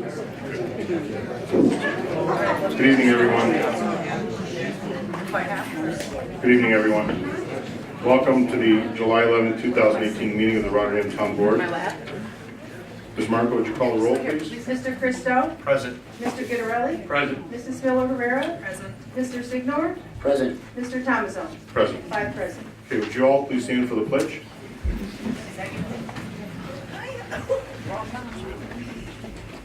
Good evening, everyone. Good evening, everyone. Welcome to the July 11, 2018 meeting of the Rotterdam Town Board. Ms. Marco, would you call the roll, please? Mr. Christo? Present. Mr. Gittarelli? Present. Mrs. Miller-Rivera? Present. Mr. Signor? Present. Mr. Tomazone? Present. 5 present. Okay, would you all please stand for the pledge?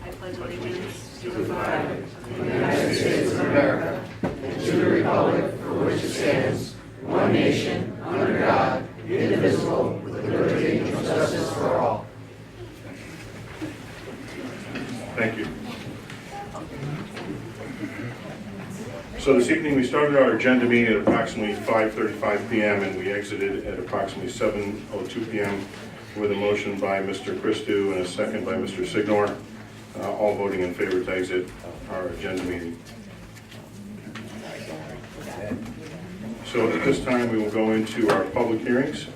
I pledge allegiance to the flag of the United States of America, and to the republic for which it stands, one nation, under God, indivisible, with liberty and justice for all. Thank you. So this evening we started our agenda meeting at approximately 5:35 p.m. and we exited at approximately 7:02 p.m. with a motion by Mr. Christou and a second by Mr. Signor, all voting in favor to exit our agenda meeting. So at this time we will go into our public hearings.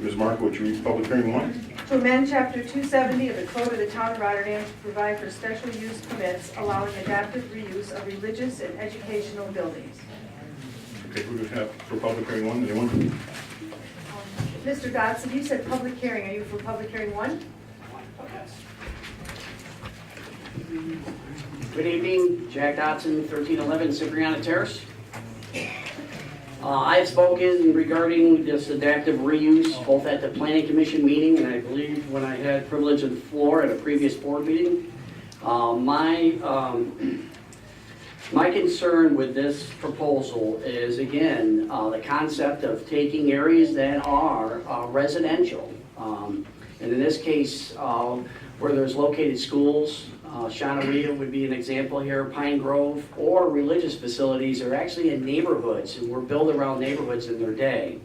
Ms. Marco, would you read public hearing 1? To amend Chapter 270 of the Code of the Town of Rotterdam to provide for special use permits allowing adaptive reuse of religious and educational buildings. Okay, who do we have for public hearing 1? Anyone? Mr. Dodson, you said public hearing. Are you for public hearing 1? Good evening, Jack Dodson, 1311 Cipriana Terrace. I have spoken regarding this adaptive reuse both at the Planning Commission meeting and I believe when I had privilege of the floor at a previous board meeting. My concern with this proposal is, again, the concept of taking areas that are residential. And in this case, where there's located schools, Shawneria would be an example here, Pine Grove, or religious facilities are actually in neighborhoods and were built around neighborhoods in their day.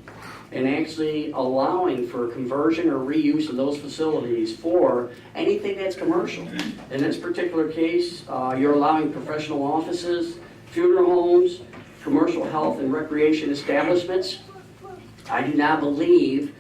And actually allowing for conversion or reuse of those facilities for anything that's commercial. In this particular case, you're allowing professional offices, funeral homes, commercial health and recreation establishments. I do not believe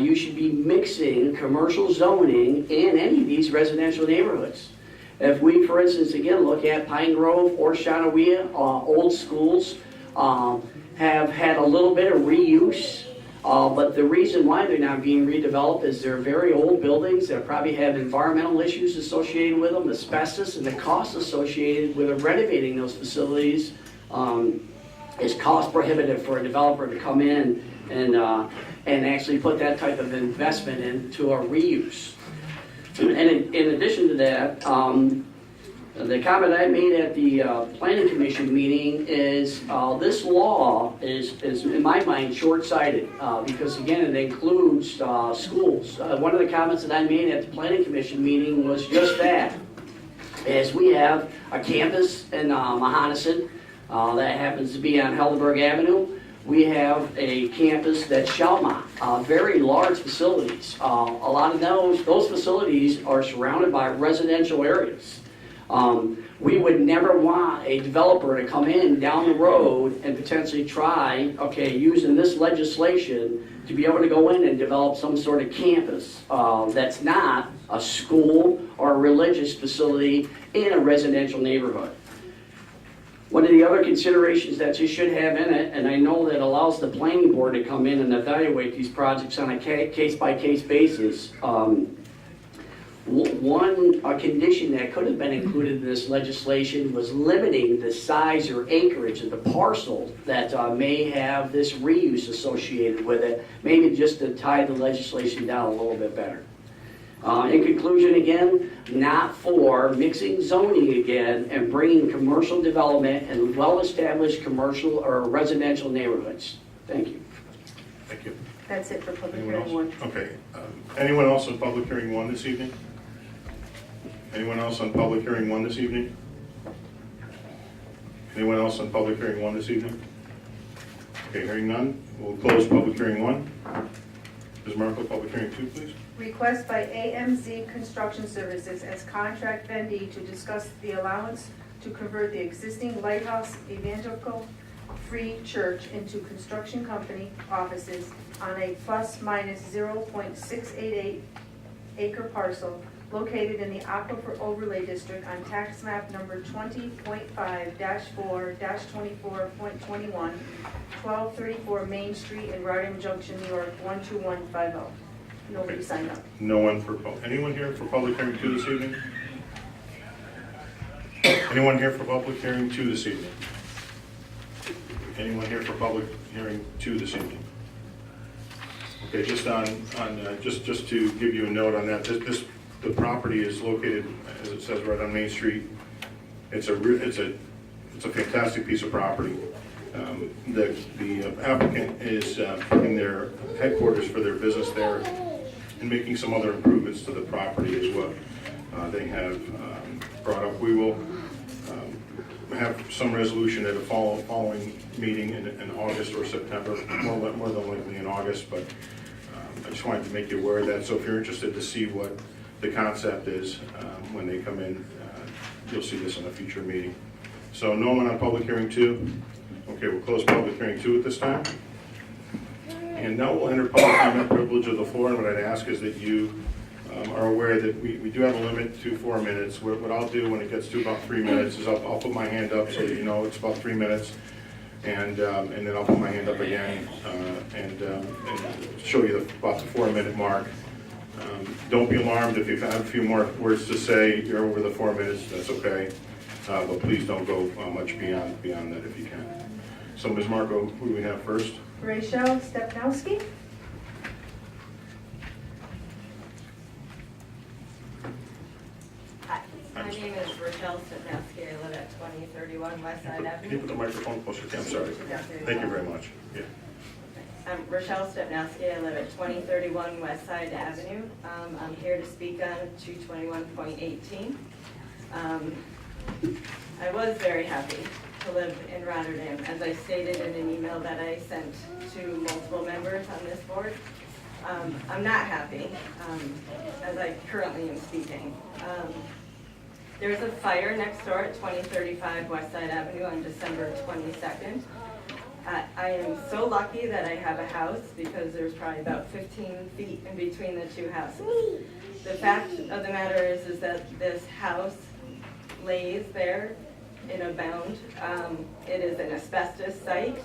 you should be mixing commercial zoning in any of these residential neighborhoods. If we, for instance, again, look at Pine Grove or Shawneria, old schools have had a little bit of reuse, but the reason why they're not being redeveloped is they're very old buildings that probably have environmental issues associated with them, asbestos, and the cost associated with renovating those facilities is cost prohibitive for a developer to come in and actually put that type of investment into a reuse. And in addition to that, the comment I made at the Planning Commission meeting is this law is in my mind short-sighted because again it includes schools. One of the comments that I made at the Planning Commission meeting was just that, is we have a campus in Mahonison that happens to be on Helderberg Avenue. We have a campus that's Shelma, very large facilities. A lot of those facilities are surrounded by residential areas. We would never want a developer to come in down the road and potentially try, using this legislation to be able to go in and develop some sort of campus that's not a school or a religious facility in a residential neighborhood. One of the other considerations that you should have in it, and I know that allows the planning board to come in and evaluate these projects on a case-by-case basis, one condition that could have been included in this legislation was limiting the size or acreage of the parcel that may have this reuse associated with it, maybe just to tie the legislation down a little bit better. In conclusion, again, not for mixing zoning again and bringing commercial development in well-established commercial or residential neighborhoods. Thank you. Thank you. That's it for public Anyone hearing else? 1. Okay. Anyone else on public hearing 1 this evening? Anyone else on public hearing 1 this evening? Anyone else on public hearing 1 this evening? Okay, hearing none, we'll close public hearing 1. Ms. Marco, public hearing 2, please. Request by AMZ Construction Services as contract vendee to discuss the allowance to convert the existing Lighthouse Evangelical Free Church into construction company offices on a plus minus 0.688 acre parcel located in the Aquifer Overlay District on tax map number 20.5-4-24.21, 1234 Main Street in Rotterdam Junction, New York, 12150. Nobody signed up. No one for, anyone here for public hearing 2 this evening? Anyone here for public hearing 2 this evening? Anyone here for public hearing 2 this evening? Okay, just just to give you a note on that, the property is located, as it says, right on Main Street. It's a fantastic piece of property. The applicant is putting their headquarters for their business there and making some other improvements to the property as well. They have brought up, we will have some resolution at a following meeting in August or September, more than likely in August, but I just wanted to make you aware of that. So if you're interested to see what the concept is when they come in, you'll see this in a future meeting. So no one on public hearing 2. Okay, we'll close public hearing 2 at this time. And now we'll enter public comment privilege of the floor, and what I'd ask is that you are aware that we do have a limit to 4 minutes. What I'll do when it gets to about 3 minutes is I'll put my hand up so that you know it's about 3 minutes, and then I'll put my hand up again and show you about the 4-minute mark. Don't be alarmed if you have a few more words to say. You're over the 4 minutes, that's okay. But please don't go much beyond that if you can. So Ms. Marco, who do we have first? Rachel Stepnowski. Hi, my name is Rochelle Stepnowski. I live at 2031 West Side Can you Avenue. put the microphone closer to you? I'm sorry. Thank you very much. Yeah. I'm Rochelle Stepnowski. I live at 2031 West Side Avenue. I'm here to speak on 221.18. I was very happy to live in Rotterdam, as I stated in an email that I sent to multiple members on this board. I'm not happy, as I currently am speaking. There's a fire next door at 2035 West Side Avenue on December 22nd. I am so lucky that I have a house because there's probably about 15 feet in between the two houses. The fact of the matter is that this house lays there in a mound. It is an asbestos site.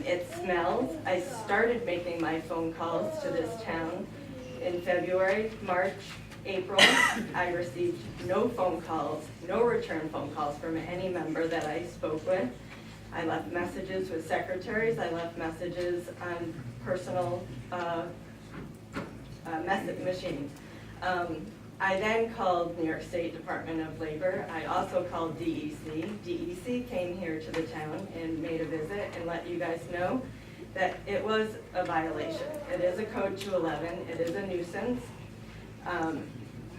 It smells. I started making my phone calls to this town in February, March, April. I received no phone calls, no return phone calls from any member that I spoke with. I left messages with secretaries. I left messages on personal message machines. I then called New York State Department of Labor. I also called DEC. DEC came here to the town and made a visit and let you guys know that it was a violation. It is a code 211. It is a nuisance.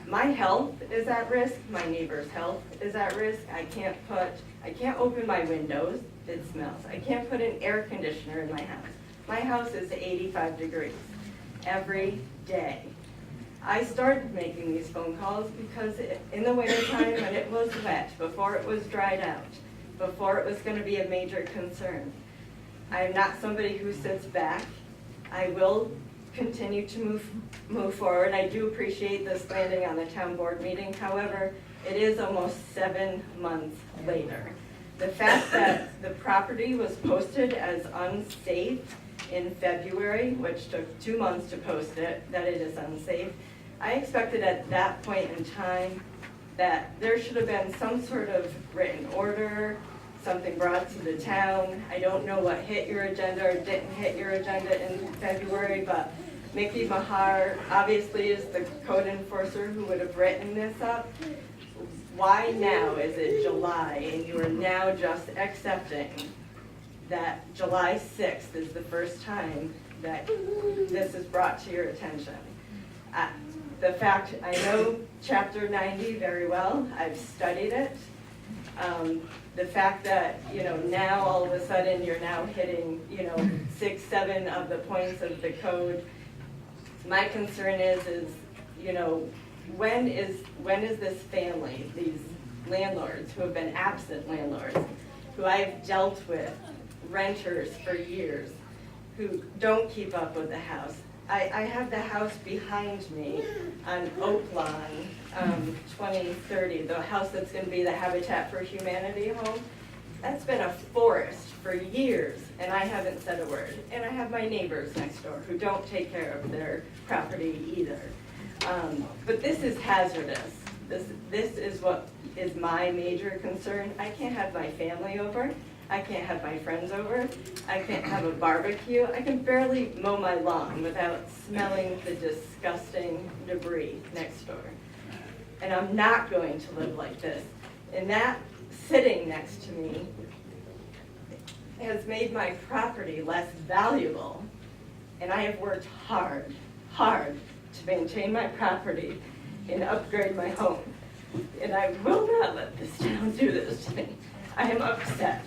My health is at risk. My neighbor's health is at risk. I can't open my windows. It smells. I can't put an air conditioner in my house. My house is 85 degrees every day. I started making these phone calls because in the wintertime when it was wet, before it was dried out, before it was going to be a major concern, I am not somebody who sits back. I will continue to move forward. I do appreciate this landing on the town board meeting. However, it is almost 7 months later. The fact that the property was posted as unsafe in February, which took 2 months to post it, that it is unsafe, I expected at that point in time that there should have been some sort of written order, something brought to the town. I don't know what hit your agenda or didn't hit your agenda in February, but Mickey Mahar obviously is the code enforcer who would have written this up. Why now is it July and you are now just accepting that July 6th is the first time that this is brought to your attention? The fact, I know Chapter 90 very well, I've studied it. The fact that, now all of a sudden you're now hitting, 6, 7 of the points of the code. My concern is, when is this family, these landlords who have been absent landlords, who I've dealt with, renters for years, who don't keep up with the house, I have the house behind me on Oak Lawn, 2030, the house that's gonna be the Habitat for Humanity home. That's been a forest for years, and I haven't said a word. And I have my neighbors next door who don't take care of their property either. But this is hazardous. This is what is my major concern. I can't have my family over. I can't have my friends over. I can't have a barbecue. I can barely mow my lawn without smelling the disgusting debris next door. And I'm not going to live like this. And that sitting next to me has made my property less valuable. And I have worked hard to maintain my property and upgrade my home. And I will not let this town do this to me. I am upset.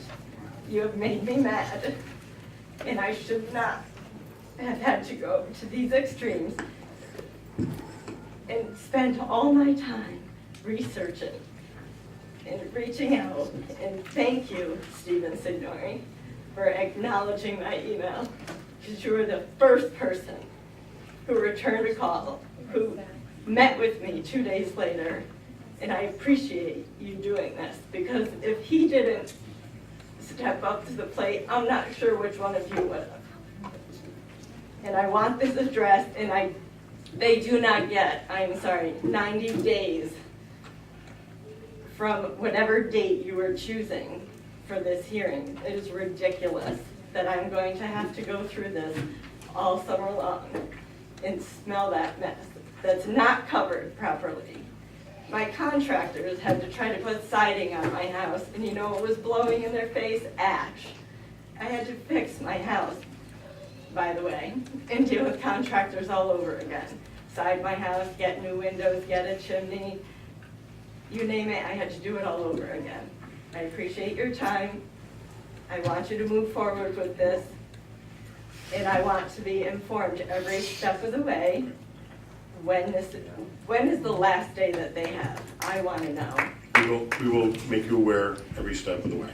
You have made me mad. And I should not have had to go to these extremes and spend all my time researching and reaching out. And thank you, Stephen Signori, for acknowledging my email, because you were the first person who returned a call, who met with me 2 days later. And I appreciate you doing this, because if he didn't step up to the plate, I'm not sure which one of you would have. And I want this addressed, and they do not get, I'm sorry, 90 days from whatever date you are choosing for this hearing. It is ridiculous that I'm going to have to go through this all summer long and smell that mess that's not covered properly. My contractors had to try to put siding on my house, and you know what was blowing in their face? Ash. I had to fix my house, by the way, and deal with contractors all over again. Side my house, get new windows, get a chimney, you name it, I had to do it all over again. I appreciate your time. I want you to move forward with this, and I want to be informed every step of the way. When is the last day that they have? I want to know. We will make you aware every step of the way.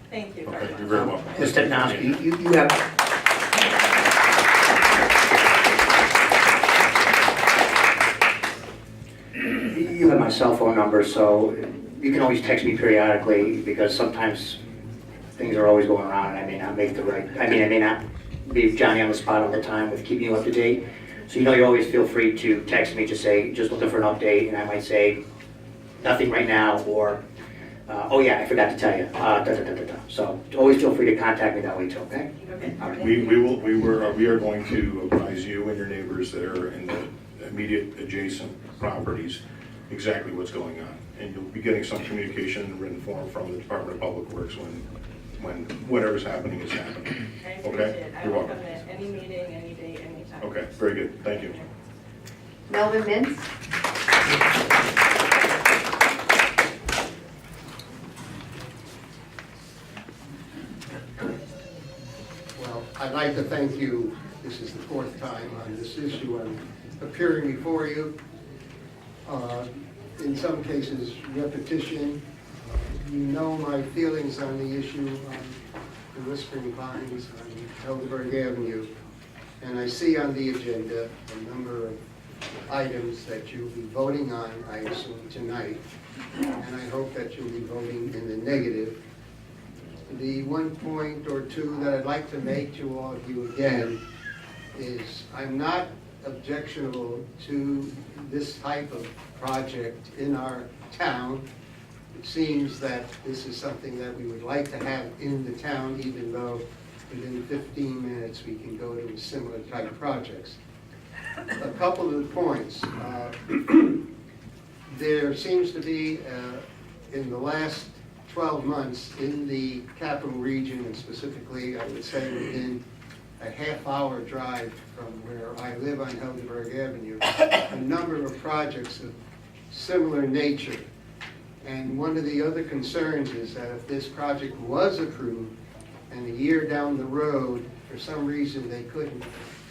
Thank you Okay, very much. you're very welcome. Ms. Stepnowski, you have, you have my cell phone number, so you can always text me periodically, because sometimes things are always going around and I may not make the right, I may not be Johnny on the spot all the time with keeping you up to date. So you know, you always feel free to text me, just say, just looking for an update, and I might say, nothing right now, or, oh yeah, I forgot to tell you, So always feel free to contact me that way too, okay? Okay. All right. We are going to advise you and your neighbors that are in the immediate adjacent properties exactly what's going on. And you'll be getting some communication in written form from the Department of Public Works when whatever's happening is happening. I appreciate Okay? it. I You're will come welcome. to any meeting, any day, anytime. Okay, very good, thank you. Melvin Mintz? Well, I'd like to thank you. This is the fourth time on this issue I'm appearing before you. In some cases, repetition. You know my feelings on the issue on the Whispering Pines on Helderberg Avenue. And I see on the agenda a number of items that you'll be voting on, I assume, tonight. And I hope that you'll be voting in the negative. The one point or two that I'd like to make to all of you again is I'm not objectionable to this type of project in our town. It seems that this is something that we would like to have in the town, even though within 15 minutes we can go to similar type projects. A couple of the points. There seems to be, in the last 12 months in the capital region, and specifically I would say within a half-hour drive from where I live on Helderberg Avenue, a number of projects of similar nature. And one of the other concerns is that if this project was approved and a year down the road, for some reason they couldn't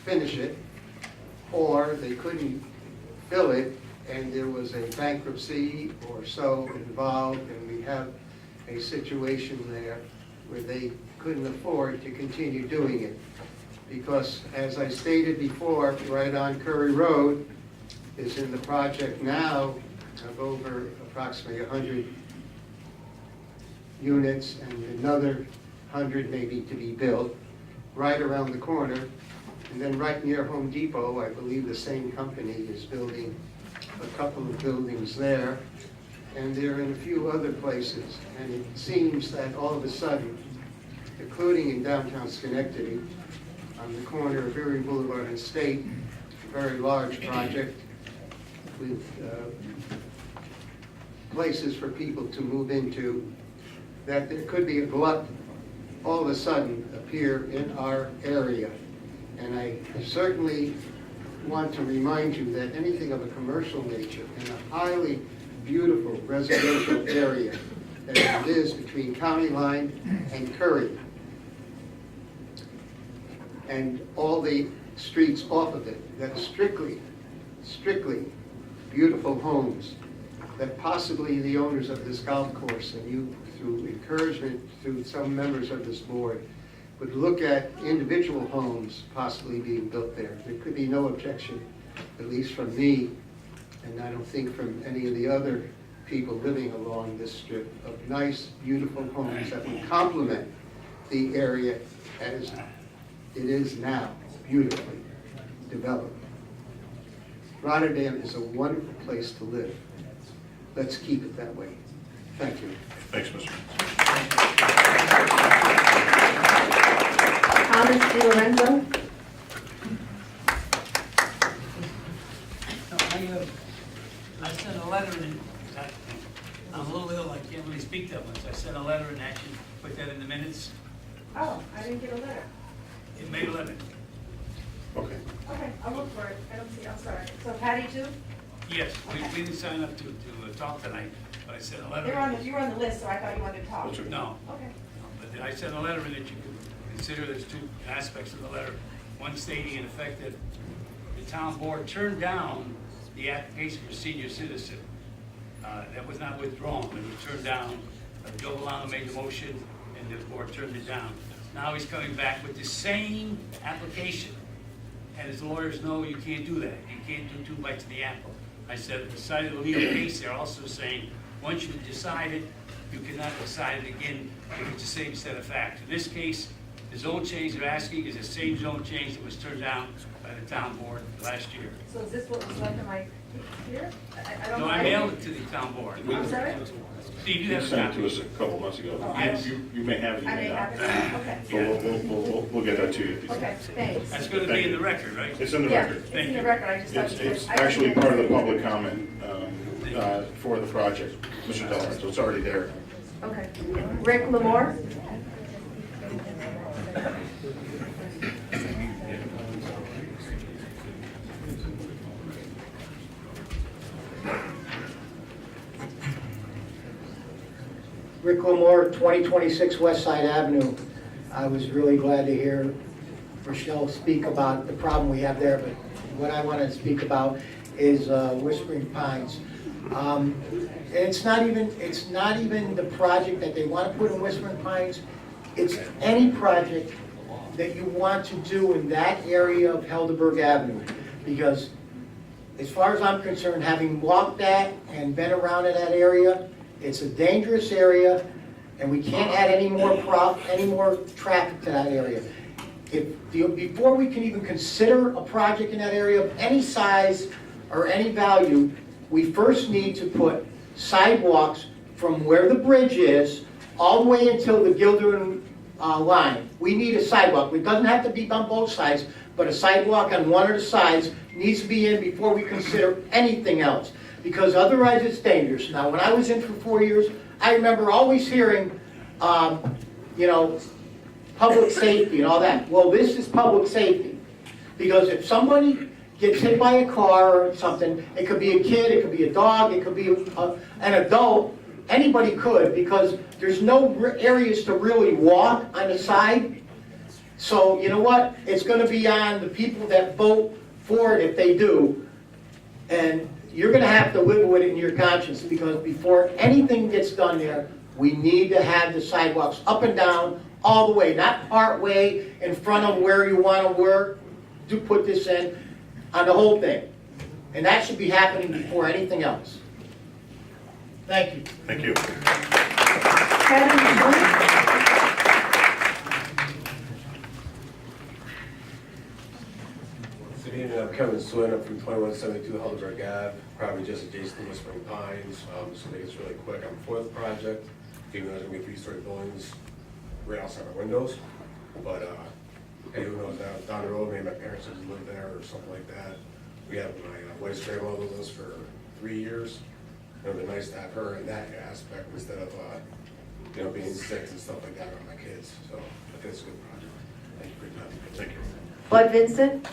finish it, or they couldn't fill it, and there was a bankruptcy or so involved, and we have a situation there where they couldn't afford to continue doing it. because as I stated before, right on Curry Road is in the project now of over approximately 100 units, and another 100 maybe to be built right around the corner. And then right near Home Depot, I believe the same company is building a couple of buildings there. And they're in a few other places. And it seems that all of a sudden, including in downtown Schenectady, on the corner of Erie Boulevard and State, a very large project with places for people to move into, that there could be a glut all of a sudden appear in our area. And I certainly want to remind you that anything of a commercial nature in a highly beautiful residential area, as it is between County Line and Curry, and all the streets off of it, that strictly beautiful homes, that possibly the owners of this golf course and you, through encouragement through some members of this board, would look at individual homes possibly being built there. There could be no objection, at least from me, and I don't think from any of the other people living along this strip, of nice, beautiful homes that would complement the area as it is now, beautifully developed. Rotterdam is a wonderful place to live. Let's keep it that way. Thank you. Thanks, Mr. Thomas Di Lorenzo? I sent a letter in, I'm a little ill, I can't really speak that much. I sent a letter and actually put that in the minutes. Oh, I didn't get a letter. It May 11th. Okay. Okay, I'll look for it. I don't see, I'm sorry. So Patty too? Yes, we didn't sign up to talk tonight, but I sent a letter. You were on the list, so I thought you wanted to talk. That's okay. No, Okay. but I sent a letter in that you could consider there's two aspects of the letter. One stating in effect that the town board turned down the application for senior citizen. That was not withdrawn, it was turned down. Joe Valano made the motion and the board turned it down. Now he's coming back with the same application. And as lawyers know, you can't do that. You can't do two bites of the apple. I said, beside the legal case, they're also saying, once you decide it, you cannot decide it again if it's the same set of facts. In this case, the zone change they're asking is the same zone change that was turned down by the town board last year. So is this what was left in my, here? I don't No, know. I mailed it to the town board. I'm sorry? Steve, you You have a sent it to copy. us a couple months ago. Oh, Yes. You may have it. I may even have now. it. Okay. So we'll get that to you. Okay, thanks. That's going to be in the record, right? It's in the Yeah, record. it's Thank in the you. record. I just thought. It's I didn't actually get part of it. the public comment for the project, Mr. Delmer, so it's already there. Okay. Rick Lamore? Rick Lamore, 2026 West Side Avenue. I was really glad to hear Rochelle speak about the problem we have there, but what I want to speak about is Whispering Pines. And it's not even the project that they want to put in Whispering Pines. It's any project that you want to do in that area of Helderberg Avenue. Because as far as I'm concerned, having walked that and been around in that area, it's a dangerous area, and we can't add any more traffic to that area. Before we can even consider a project in that area of any size or any value, we first need to put sidewalks from where the bridge is all the way until the Gilderman line. We need a sidewalk. It doesn't have to be on both sides, but a sidewalk on one of the sides needs to be in before we consider anything else, because otherwise it's dangerous. Now, when I was in for 4 years, I remember always hearing, public safety and all that. Well, this is public safety, because if somebody gets hit by a car or something, it could be a kid, it could be a dog, it could be an adult, anybody could, because there's no areas to really walk on the side. So, you know what? It's going to be on the people that vote for it if they do. And you're going to have to live with it in your conscience, because before anything gets done there, we need to have the sidewalks up and down all the way, not part way in front of where you want to work. Do put this in on the whole thing. And that should be happening before anything else. Thank you. Thank you. Kevin, Good evening, I'm Kevin Swin, I'm from 2172 Helderberg Ave, probably just adjacent to Whispering Pines. Just to make this really quick, I'm for the project, even though there's gonna be 3-story buildings right outside our windows. But, hey, who knows, down the road, maybe my parents just live there or something like that. We have my wife's grandmother with us for 3 years. It would be nice to have her in that aspect instead of, you know, being sick and stuff like that on my kids. So I think it's a good project. Thank you for your time. Thank you. Bud Vincent?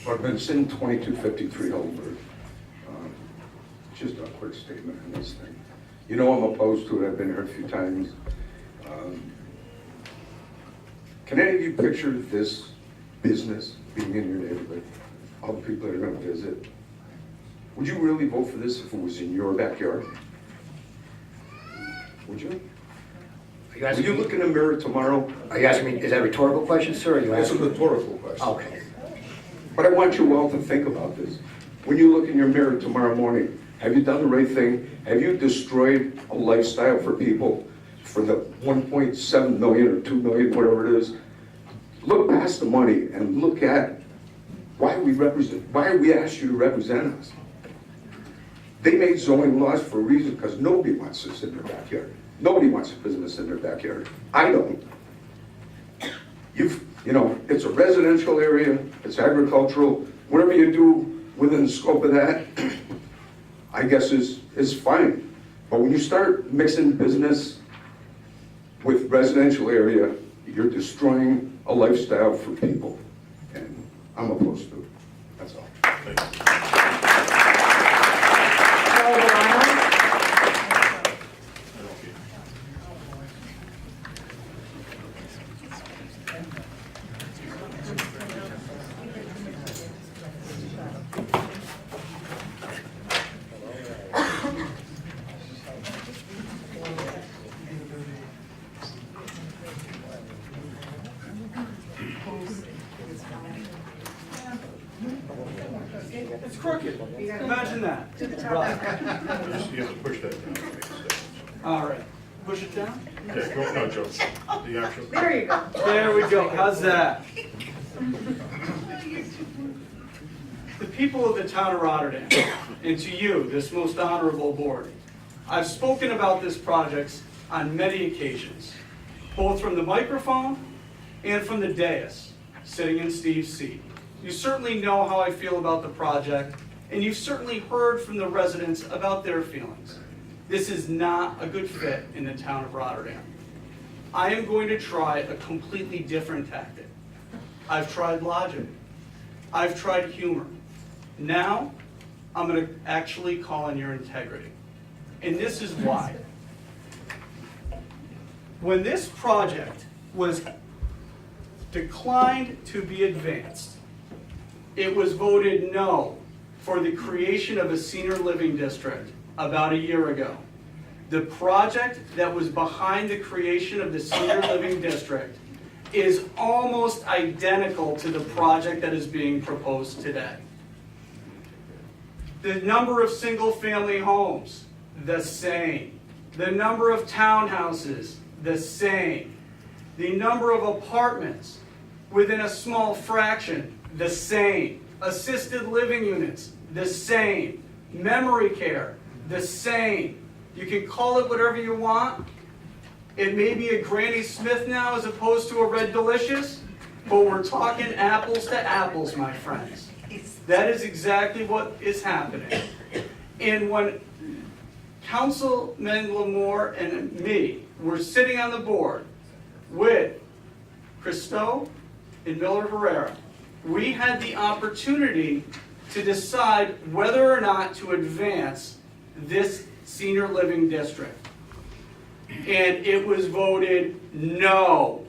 I've been sitting 2253 Holbrook. Just a quick statement on this thing. You know I'm opposed to it, I've been here a few times. Can any of you picture this business being in your neighborhood? All the people that are gonna visit? Would you really vote for this if it was in your backyard? Would you? Will you look in the mirror tomorrow? Are you asking me, is that a rhetorical question, sir? Or are you It's a asking? rhetorical question. Okay. But I want you all to think about this. When you look in your mirror tomorrow morning, have you done the right thing? Have you destroyed a lifestyle for people for the 1.7 million or 2 million, whatever it is? Look past the money and look at why we asked you to represent us. They made zoning laws for a reason, because nobody wants this in their backyard. Nobody wants a business in their backyard. I don't. You know, it's a residential area, it's agricultural, whatever you do within the scope of that, I guess is fine. But when you start mixing business with residential area, you're destroying a lifestyle for people. And I'm opposed to it. That's all. Thank you. Joe Delano? It's crooked. Imagine that. To the top. You have to push that down. All right, push it down. Okay, go, no, Joe. The actual. There you go. There we go. How's that? The people of the town of Rotterdam, and to you, this most honorable board, I've spoken about this project on many occasions, both from the microphone and from the dais, sitting in Steve's seat. You certainly know how I feel about the project, and you've certainly heard from the residents about their feelings. This is not a good fit in the town of Rotterdam. I am going to try a completely different tactic. I've tried logic. I've tried humor. Now, I'm going to actually call on your integrity. And this is why. When this project was declined to be advanced, it was voted no for the creation of a senior living district about a year ago. The project that was behind the creation of the senior living district is almost identical to the project that is being proposed today. The number of single-family homes, the same. The number of townhouses, the same. The number of apartments within a small fraction, the same. Assisted living units, the same. Memory care, the same. You can call it whatever you want. It may be a Granny Smith now as opposed to a Red Delicious, but we're talking apples to apples, my friends. That is exactly what is happening. And when Councilman Lamore and me were sitting on the board with Christo and Miller Herrera, we had the opportunity to decide whether or not to advance this senior living district. And it was voted no.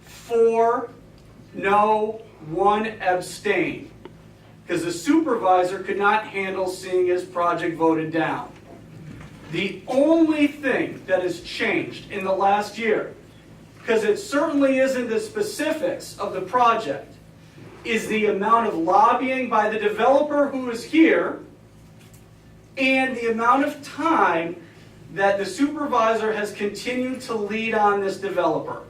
4 no, 1 abstain. because the supervisor could not handle seeing his project voted down. The only thing that has changed in the last year, because it certainly isn't the specifics of the project, is the amount of lobbying by the developer who is here and the amount of time that the supervisor has continued to lead on this developer.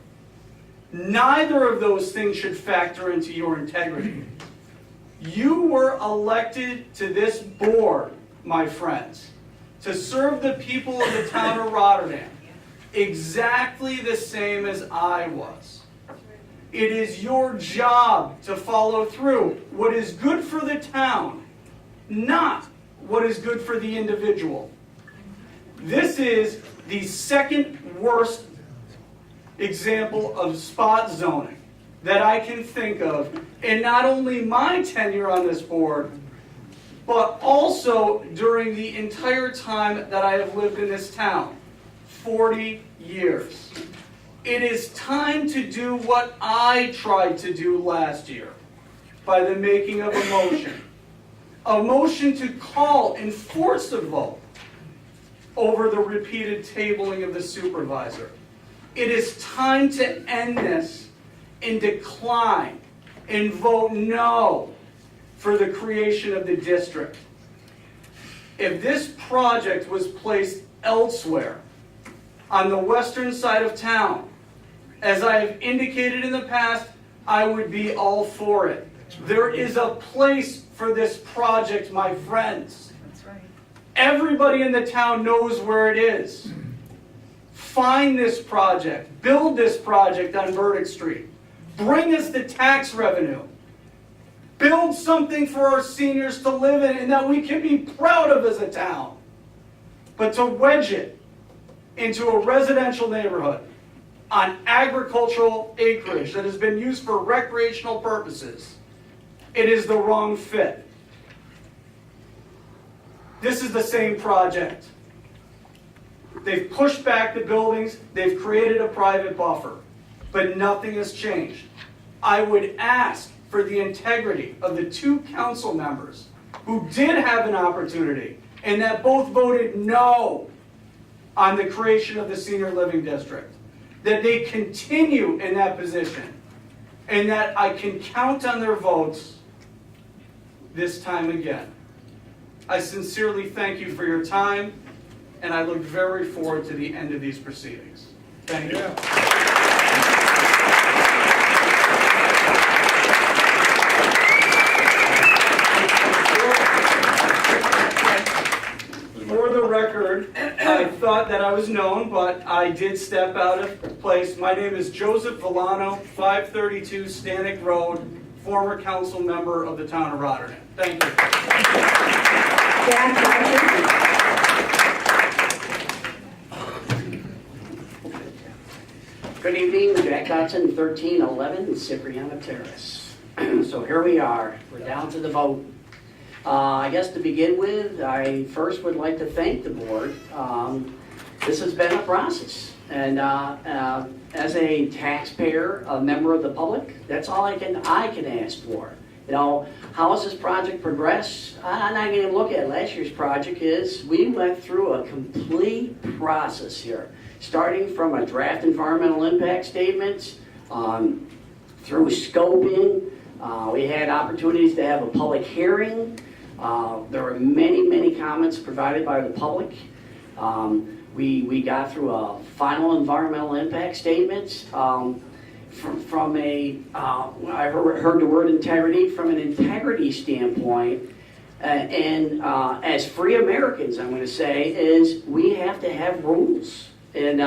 Neither of those things should factor into your integrity. You were elected to this board, my friends, to serve the people of the town of Rotterdam, exactly the same as I was. It is your job to follow through what is good for the town, not what is good for the individual. This is the second worst example of spot zoning that I can think of in not only my tenure on this board, but also during the entire time that I have lived in this town, 40 years. It is time to do what I tried to do last year by the making of a motion. A motion to call and force a vote over the repeated tabling of the supervisor. It is time to end this and decline and vote no for the creation of the district. If this project was placed elsewhere on the western side of town, as I have indicated in the past, I would be all for it. There is a place for this project, my friends. That's right. Everybody in the town knows where it is. Find this project, build this project on Burdick Street. Bring us the tax revenue. Build something for our seniors to live in and that we can be proud of as a town. But to wedge it into a residential neighborhood on agricultural acreage that has been used for recreational purposes, it is the wrong fit. This is the same project. They've pushed back the buildings, they've created a private buffer, but nothing has changed. I would ask for the integrity of the two council members who did have an opportunity and that both voted no on the creation of the senior living district, that they continue in that position and that I can count on their votes this time again. I sincerely thank you for your time, and I look very forward to the end of these proceedings. Thank you. For the record, I thought that I was known, but I did step out of place. My name is Joseph Villano, 532 Stanek Road, former council member of the town of Rotterdam. Thank you. Good evening, Jack Dotson, 1311 Cipriana Terrace. So here we are, we're down to the vote. I guess to begin with, I first would like to thank the board. This has been a process, and as a taxpayer, a member of the public, that's all I can ask for. You know, how has this project progressed? I'm not going to look at last year's project. We went through a complete process here, starting from a draft environmental impact statement, through scoping. We had opportunities to have a public hearing. There were many comments provided by the public. We got through a final environmental impact statement. From a, I heard the word integrity, from an integrity standpoint, and as free Americans, I'm going to say, is we have to have rules. And,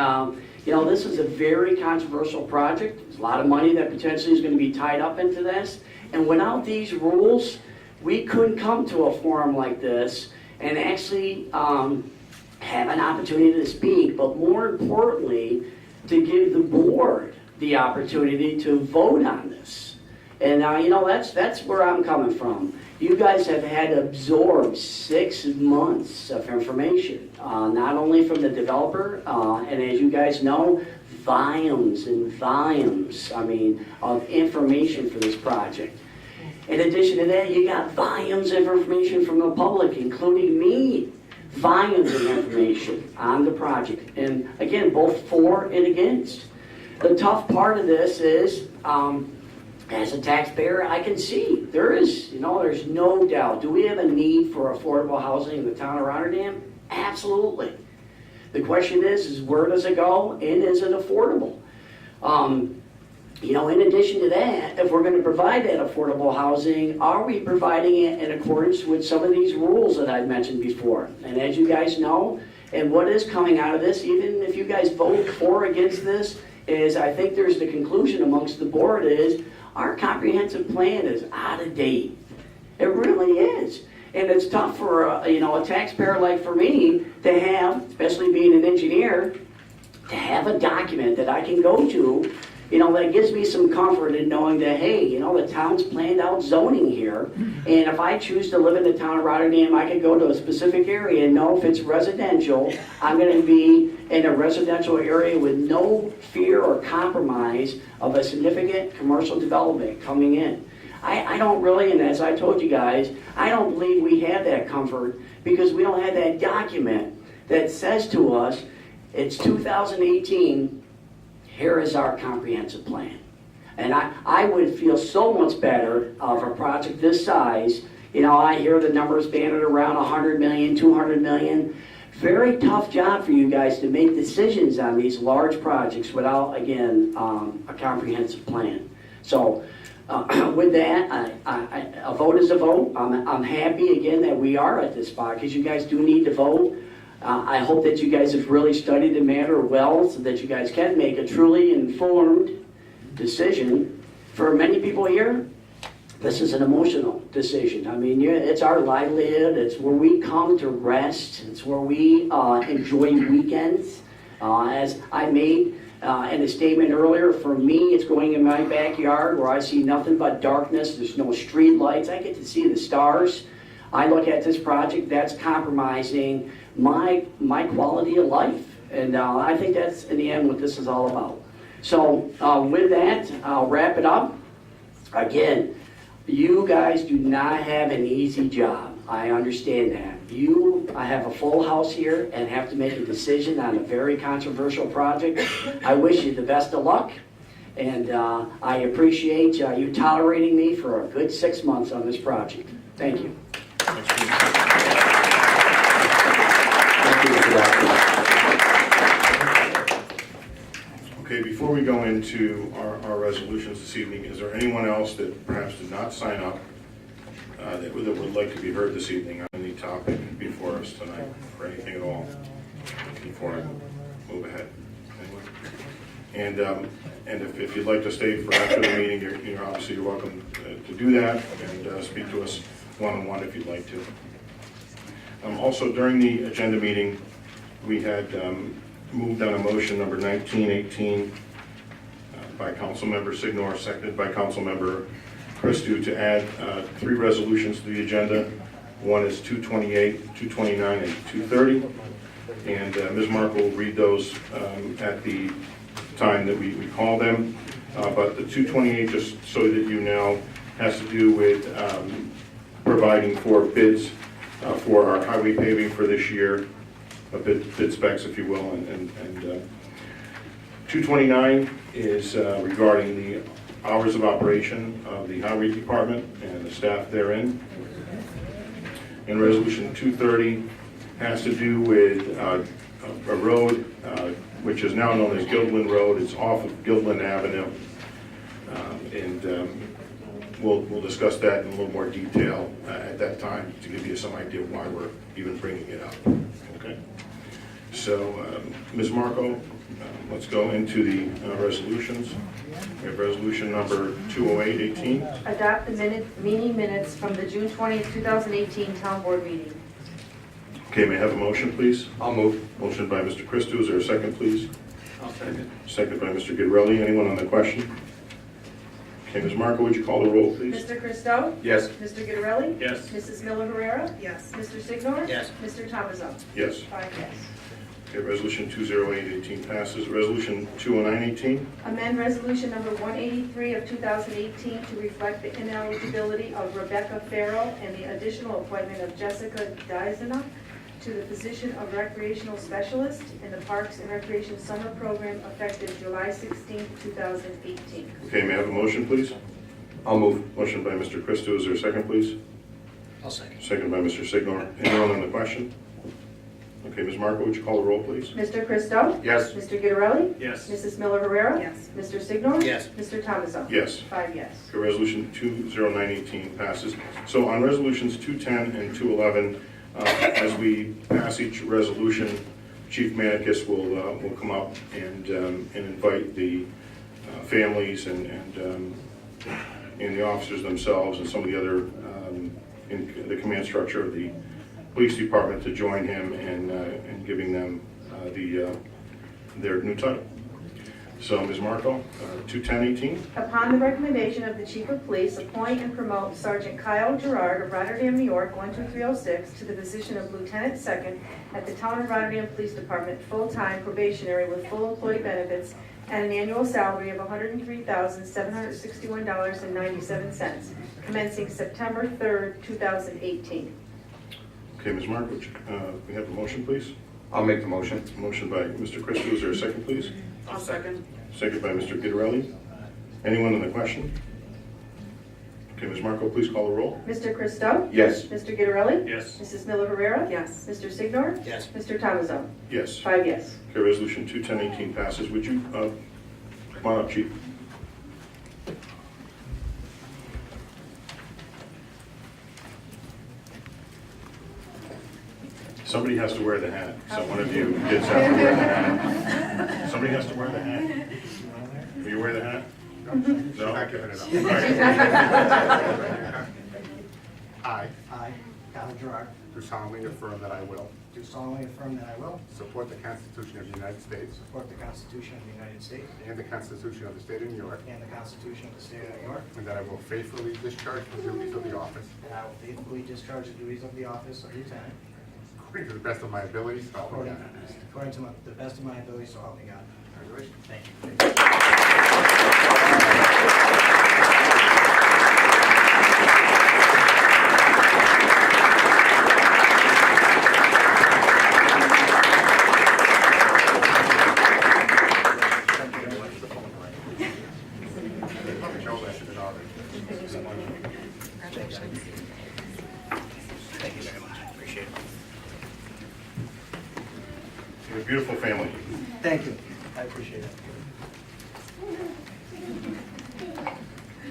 you know, this is a very controversial project. There's a lot of money that potentially is going to be tied up into this. And without these rules, we couldn't come to a forum like this and actually have an opportunity to speak, but more importantly, to give the board the opportunity to vote on this. And you know, that's where I'm coming from. You guys have had to absorb 6 months of information, not only from the developer, and as you guys know, volumes and volumes, I mean, of information for this project. In addition to that, you got volumes of information from the public, including me. Volumes of information on the project. And again, both for and against. The tough part of this is, as a taxpayer, I can see there's no doubt. Do we have a need for affordable housing in the town of Rotterdam? Absolutely. The question is where does it go and is it affordable? In addition to that, if we're going to provide that affordable housing, are we providing it in accordance with some of these rules that I've mentioned before? And as you guys know, and what is coming out of this, even if you guys vote for or against this, is I think there's the conclusion amongst the board is our comprehensive plan is out of date. It really is. And it's tough for a taxpayer like for me to have, especially being an engineer, to have a document that I can go to, that gives me some comfort in knowing that, hey, the town's planned out zoning here. And if I choose to live in the town of Rotterdam, I can go to a specific area and know if it's residential, I'm going to be in a residential area with no fear or compromise of a significant commercial development coming in. I don't really, and as I told you guys, I don't believe we have that comfort because we don't have that document that says to us, it's 2018, here is our comprehensive plan. And I would feel so much better of a project this size. I hear the numbers banded around 100 million, 200 million. Very tough job for you guys to make decisions on these large projects without, again, a comprehensive plan. So with that, a vote is a vote. I'm happy, again, that we are at this spot because you guys do need to vote. I hope that you guys have really studied the matter well so that you guys can make a truly informed decision. For many people here, this is an emotional decision. I mean, it's our livelihood. It's where we come to rest. It's where we enjoy weekends. As I made in a statement earlier, for me, it's going in my backyard where I see nothing but darkness. There's no street lights. I get to see the stars. I look at this project, that's compromising my quality of life. And I think that's, in the end, what this is all about. So with that, I'll wrap it up. Again, you guys do not have an easy job. I understand that. I have a full house here and have to make a decision on a very controversial project. I wish you the best of luck. And I appreciate you tolerating me for a good 6 months on this project. Thank you. Okay, before we go into our resolutions this evening, is there anyone else that perhaps did not sign up that would like to be heard this evening on any topic before us tonight, or anything at all, before I move ahead? Anyone? And if you'd like to stay for after the meeting, you're welcome to do that and speak to us one-on-one if you'd like to. Also, during the agenda meeting, we had moved on a motion number 1918 by Councilmember Signor, seconded by Councilmember Christou, to add 3 resolutions to the agenda. One is 228, 229, and 230. And Ms. Mark will read those at the time that we call them. But the 228, just so that you know, has to do with providing for bids for our highway paving for this year, bid specs, if you will, and 229 is regarding the hours of operation of the highway department and the staff therein. And resolution 230 has to do with a road which is now known as Gilglen Road. It's off of Gilglen Avenue, and we'll discuss that in a little more detail at that time to give you some idea of why we're even bringing it up. Okay. So, Ms. Marco, let's go into the resolutions. We have resolution number 20818. Adopt the meeting minutes from the June 20th, 2018 town board meeting. Okay, may I have a motion, please? I'll move. Motion by Mr. Christou. Is there a second, please? I'll second. Second by Mr. Guidarelli. Anyone on the question? Okay, Ms. Marco, would you call the roll, please? Mr. Christou? Yes. Mr. Guidarelli? Yes. Mrs. Miller Herrera? Yes. Mr. Signor? Yes. Mr. Thomason? Yes. 5 yes. Okay, resolution 20818 passes. Resolution 20918. Amend resolution number 183 of 2018 to reflect the ineligibility of Rebecca Farrell and the additional appointment of Jessica Dizena to the position of recreational specialist in the Parks and Recreation Summer Program effective July 16, 2018. Okay, may I have a motion, please? I'll move. Motion by Mr. Christo, is there a second, please? I'll second. Second by Mr. Signor. Anyone on the question? Okay, Ms. Marco, would you call the roll, please? Mr. Christo? Yes. Mr. Gitterelli? Yes. Mrs. Miller Herrera? Yes. Mr. Signor? Yes. Mr. Thomason? Yes. 5 yes. Okay, resolution 20918 passes. So on resolutions 210 and 211, as we pass each resolution, Chief Manicus will come up and invite the families and the officers themselves and some of the other in the command structure of the police department to join him in giving them their new title. So, Ms. Marco, 21018. Upon the recommendation of the Chief of Police, appoint and promote Sergeant Kyle Gerard of Rotterdam, New York, 12306, to the position of Lieutenant Second at the Town of Rotterdam Police Department, full-time probationary with full employee benefits and an annual salary of $103,761.97, commencing September 3rd, 2018. Okay, Ms. Marco, we have a motion, please? I'll make the motion. Motion by Mr. Christo, is there a second, please? I'll second. Second by Mr. Gitterelli. Anyone on the question? Okay, Ms. Marco, please call the roll. Mr. Christo? Yes. Mr. Gitterelli? Yes. Mrs. Miller Herrera? Yes. Mr. Signor? Yes. Mr. Thomason? Yes. 5 yes. Okay, resolution 21018 passes. Would you, come on up, Chief. Somebody has to wear the hat, so one of you kids have to wear the hat. Somebody has to wear the hat. Will you wear the hat? No? Not giving it up. All right. I I, Kyle Gerard, do solemnly affirm that I will do solemnly affirm that I will support the Constitution of the United States support the Constitution of the United States and the Constitution of the State of New York, and the Constitution of the State of New York, and that I will faithfully discharge the duties of the office and I will faithfully discharge the duties of the office of lieutenant according to the best of my abilities, so help me according God. to the best of my ability, so help me God. Congratulations. Thank you. Joe left it already. Thank you very much. Appreciate it. You're a beautiful family. Thank you. I appreciate it.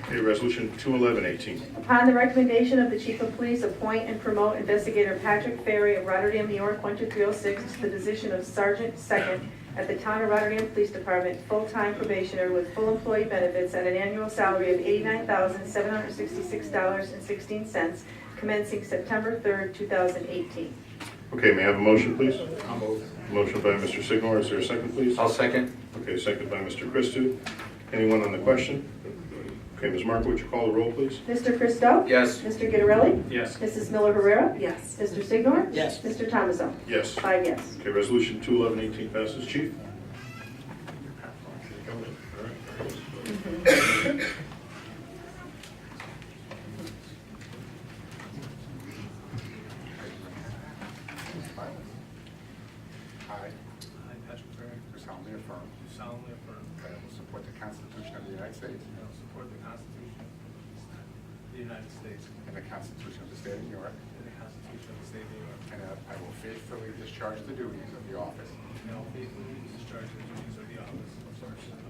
Okay, resolution 21118. Upon the recommendation of the Chief of Police, appoint and promote Investigator Patrick Ferry of Rotterdam, New York, 12306, to the position of Sergeant Second at the Town of Rotterdam Police Department, full-time probationary with full employee benefits at an annual salary of $89,766.16, commencing September 3rd, 2018. Okay, may I have a motion, please? I'll move. Motion by Mr. Signor, is there a second, please? I'll second. Okay, second by Mr. Christo. Anyone on the question? Okay, Ms. Marco, would you call the roll, please? Mr. Christo? Yes. Mr. Gitterelli? Yes. Mrs. Miller Herrera? Yes. Mr. Signor? Yes. Mr. Thomason? Yes. 5 yes. Okay, resolution 21118 passes. Chief? I I, Patrick Ferry, do solemnly affirm do solemnly affirm that I will support the Constitution of the United States that I will support the Constitution of the United States and the Constitution of the State of New York, and the Constitution of the State of New York, and that I will faithfully discharge the duties of the office and I will faithfully discharge the duties of the office of Sergeant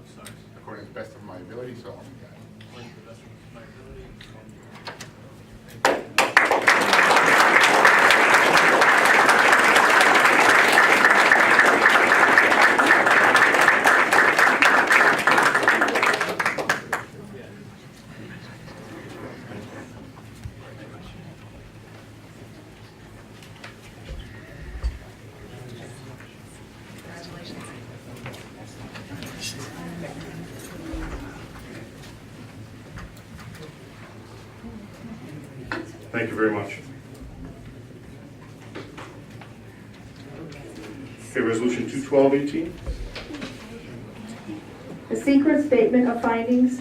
according to the best of my ability, so help me God. according to the best of my ability. So help me God. Thank you very much. Okay, resolution 21218. The secret statement of findings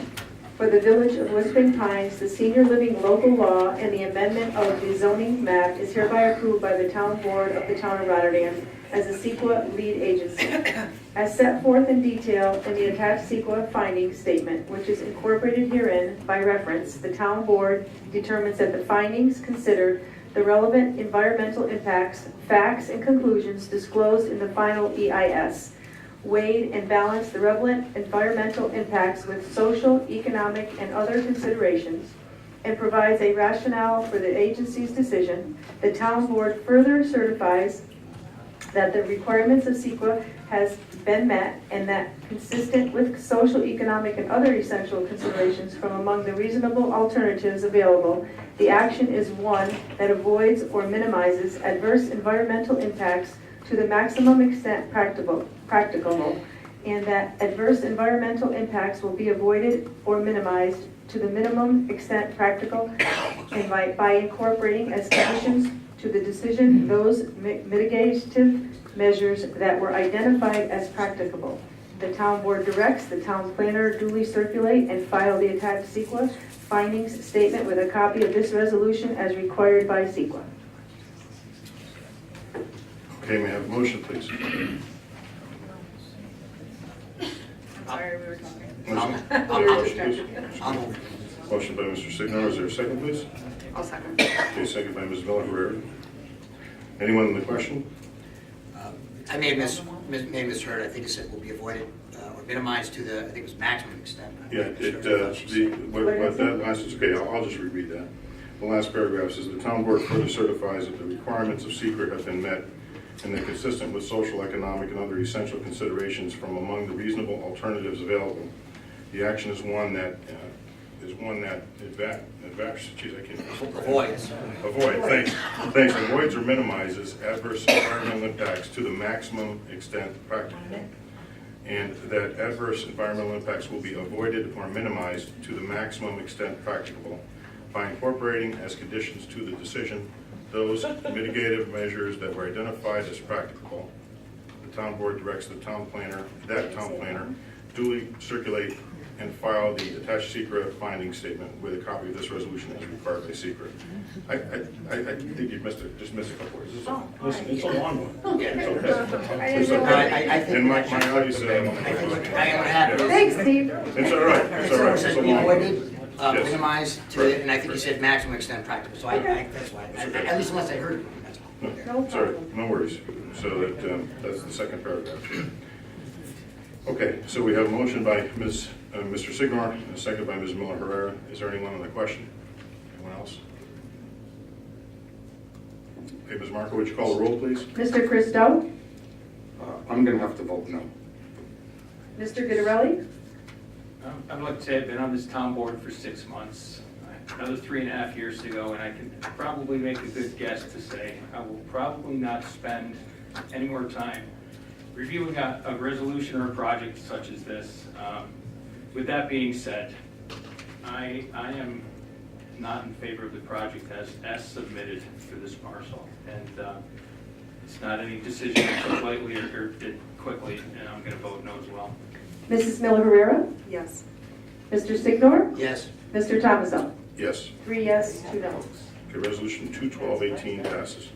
for the Village of Whispering Pines, the senior living local law, and the amendment of the zoning map is hereby approved by the Town Board of the Town of Rotterdam as the CEQA lead agency. As set forth in detail in the attached CEQA findings statement, which is incorporated herein by reference, the Town Board determines that the findings considered the relevant environmental impacts, facts, and conclusions disclosed in the final EIS, weighed and balanced the relevant environmental impacts with social, economic, and other considerations, and provides a rationale for the agency's decision. The Town Board further certifies that the requirements of CEQA has been met and that consistent with social, economic, and other essential considerations from among the reasonable alternatives available, the action is one that avoids or minimizes adverse environmental impacts to the maximum extent practicable, and that adverse environmental impacts will be avoided or minimized to the minimum extent practical and by incorporating as conditions to the decision those mitigative measures that were identified as practicable. The Town Board directs the Town Planner duly circulate and file the attached CEQA findings statement with a copy of this resolution as required by CEQA. Okay, may I have a motion, please? I'm sorry, we were talking. Motion. Motion by Mr. Signor, is there a second, please? I'll second. Okay, second by Ms. Miller Herrera. Anyone in the question? I may have misheard. I think it said will be avoided or minimized to the, I think it was maximum extent. Yeah, what that last is, okay, I'll just reread that. The last paragraph says, the Town Board further certifies that the requirements of secret have been met and they're consistent with social, economic, and other essential considerations from among the reasonable alternatives available. The action is one that Avoids. Avoids or minimizes adverse environmental impacts to the maximum extent practicable. And that adverse environmental impacts will be avoided or minimized to the maximum extent practicable by incorporating as conditions to the decision those mitigative measures that were identified as practicable. The Town Board directs the Town Planner duly circulate and file the attached secret finding statement with a copy of this resolution as required by secret. I think you just missed a couple words. Listen, it's a long one. Yeah. It's okay. I think And my audience said, I am happy. Thanks, Steve. it's all right, it's all right. It's a long one. Avoided, Yes. minimized to it, and I think you said maximum extent practical, so that's why, at least unless I heard it, that's all. No, sorry, no worries. So that's the second paragraph. Okay, so we have a motion by Mr. Signor and a second by Ms. Miller Herrera. Is there anyone on the question? Anyone else? Okay, Ms. Marco, would you call the roll, please? Mr. Christo? I'm going to have to vote no. Mr. Guidarelli? I'd like to say I've been on this town board for 6 months, another 3.5 years to go, and I can probably make a good guess to say I will probably not spend any more time reviewing a resolution or a project such as this. With that being said, I am not in favor of the project as submitted for this parcel, and it's not any decision I took lightly or did quickly, and I'm going to vote no as well. Mrs. Miller Herrera? Yes. Mr. Signor? Yes. Mr. Thomason? Yes. 3 yes, 2 no. Okay, resolution 21218 passes.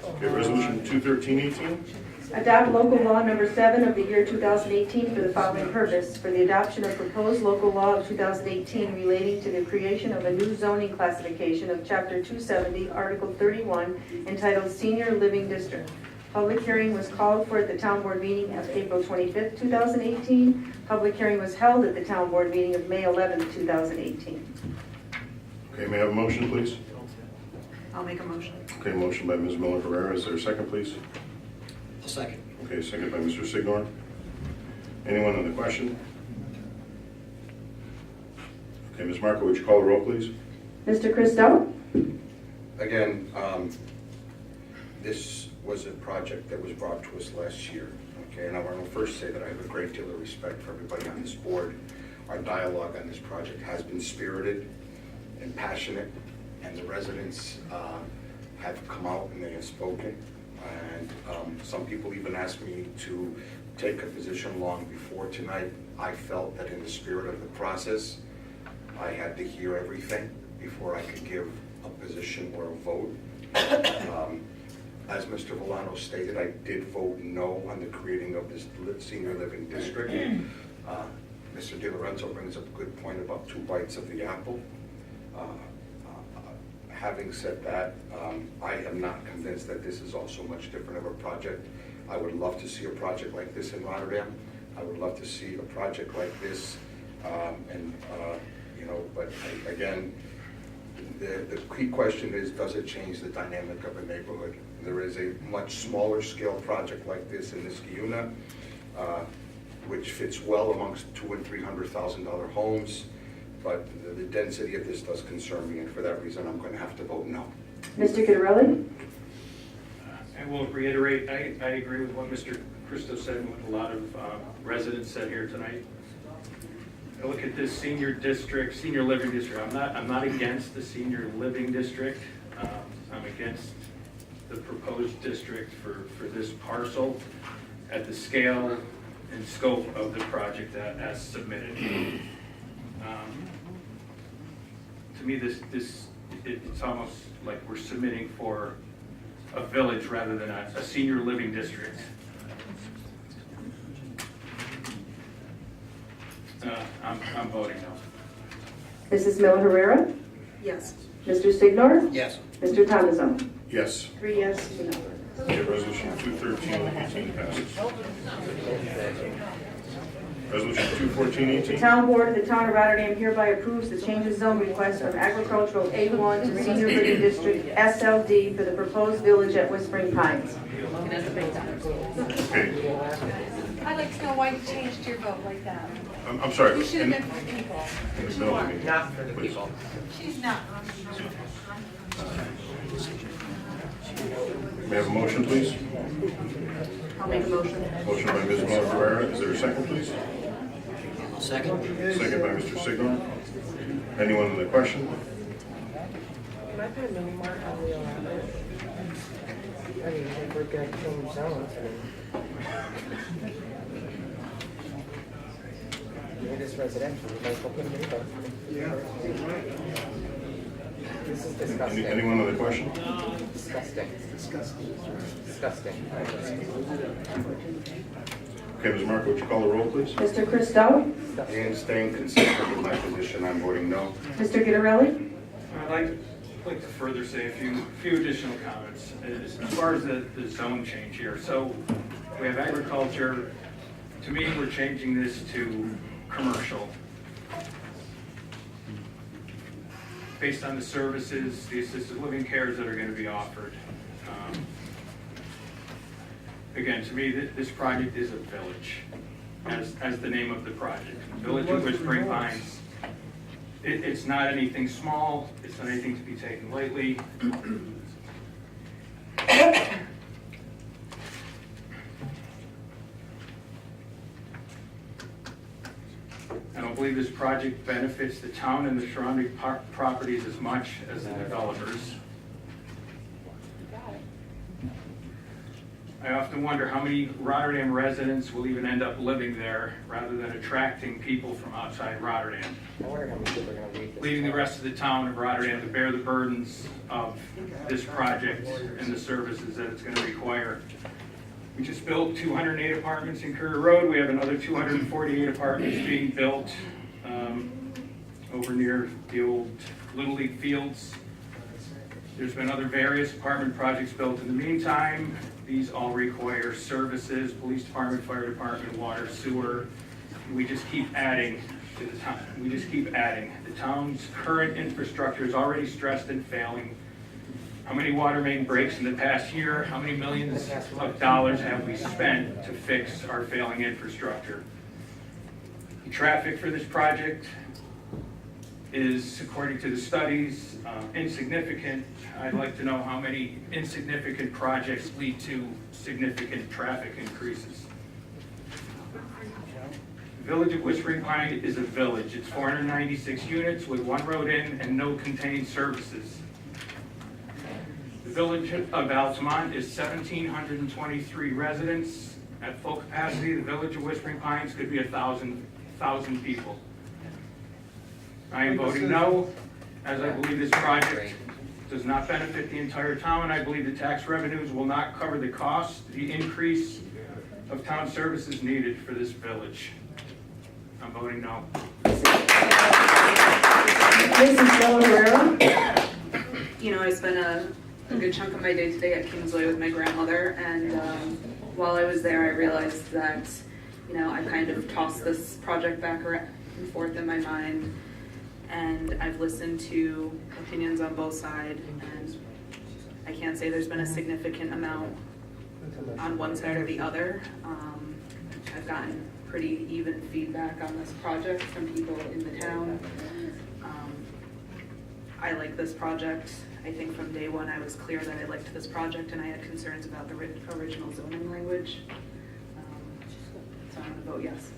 Okay, resolution 21318. Adopt local law number 7 of the year 2018 for the following purpose: for the adoption of proposed local law of 2018 relating to the creation of a new zoning classification of Chapter 270, Article 31, entitled Senior Living District. Public hearing was called for at the Town Board meeting of April 25th, 2018. Public hearing was held at the Town Board meeting of May 11th, 2018. Okay, may I have a motion, please? I'll make a motion. Okay, motion by Ms. Miller Herrera. Is there a second, please? A second. Okay, second by Mr. Signor. Anyone on the question? Okay, Ms. Marco, would you call the roll, please? Mr. Christo? Again, this was a project that was brought to us last year, okay? And I want to first say that I have a great deal of respect for everybody on this board. Our dialogue on this project has been spirited and passionate, and the residents have come out and they have spoken. And some people even asked me to take a position long before tonight. I felt that in the spirit of the process, I had to hear everything before I could give a position or a vote. As Mr. Villano stated, I did vote no on the creating of this senior living district. Mr. De Lorenzo brings up a good point about 2 bites of the apple. Having said that, I am not convinced that this is also much different of a project. I would love to see a project like this in Rotterdam. I would love to see a project like this, but again, the key question is, does it change the dynamic of a neighborhood? There is a much smaller scale project like this in Niskayuna, which fits well amongst $200,000 and $300,000 homes, but the density of this does concern me, and for that reason, I'm going to have to vote no. Mr. Guidarelli? I will reiterate, I agree with what Mr. Cristo said and what a lot of residents said here tonight. I look at this senior living district. I'm not against the senior living district. I'm against the proposed district for this parcel at the scale and scope of the project as submitted. To me, it's almost like we're submitting for a village rather than a senior living district. I'm voting no. Mrs. Miller Herrera? Yes. Mr. Signor? Yes. Mr. Thomasson? Yes. 3 yes, 2 no. Okay, resolution 213-18 passes. Resolution 214-18. The Town Board of the Town of Rotterdam hereby approves the change of zone request from agricultural A1 to Senior Living District SLD for the proposed village at Whispering Pines. Okay, I'd like to know why you changed your vote like that. I'm sorry. You should have been for the people. In the middle of the meeting. Not for the Please. people. She's not. May I have a motion, please? I'll make a motion. Motion by Ms. Miller Herrera. Is there a second, please? I'll second. Second by Mr. Signor. Anyone in the question? Can I put a mini mart on the allotment? I mean, if we're gonna change zones, it is residential, we might as well put a mini mart. Yeah. This is disgusting. Anyone on the question? Disgusting. Disgusting. Okay, Ms. Marco, would you call the roll, please? Mr. Christo? And staying consistent with my position, I'm voting no. Mr. Guidarelli? I'd like to further say a few additional comments as far as the zone change here. So we have agriculture. To me, we're changing this to commercial. Based on the services, the assisted living cares that are going to be offered. Again, to me, this project is a village, as the name of the project. Village of Whispering Pines. It's not anything small. It's not anything to be taken lightly. I don't believe this project benefits the town and the surrounding properties as much as the developers. I often wonder how many Rotterdam residents will even end up living there rather than attracting people from outside Rotterdam, I wonder how many people are gonna leave this. leaving the rest of the town of Rotterdam to bear the burdens of this project and the services that it's going to require. We just built 208 apartments in Currier Road. We have another 248 apartments being built over near the old Little League fields. There's been other various apartment projects built in the meantime. These all require services, police department, fire department, water, sewer. We just keep adding to the town. We just keep adding. The town's current infrastructure is already stressed and failing. How many water main breaks in the past year? How many millions of dollars have we spent to fix our failing infrastructure? The traffic for this project is, according to the studies, insignificant. I'd like to know how many insignificant projects lead to significant traffic increases. The Village of Whispering Pine is a village. It's 496 units with 1 road in and no contained services. The The village of Altamont is 1,723 residents. At full capacity, the village of Whispering Pines could be 1,000 people. I am voting no, as I believe this project does not benefit the entire town, and I believe the tax revenues will not cover the cost, the increase of town services needed for this village. I'm voting no. Mrs. Delaware. You know, I spent a good chunk of my day today at Kingsway with my grandmother, and while I was there, I realized that, you know, I kind of tossed this project back and forth in my mind, and I've listened to opinions on both sides, and I can't say there's been a significant amount on one side or the other. I've gotten pretty even feedback on this project from people in the town. I like this project. I think from day one I was clear that I liked this project, and I had concerns about the original zoning language. So I'm going to vote yes.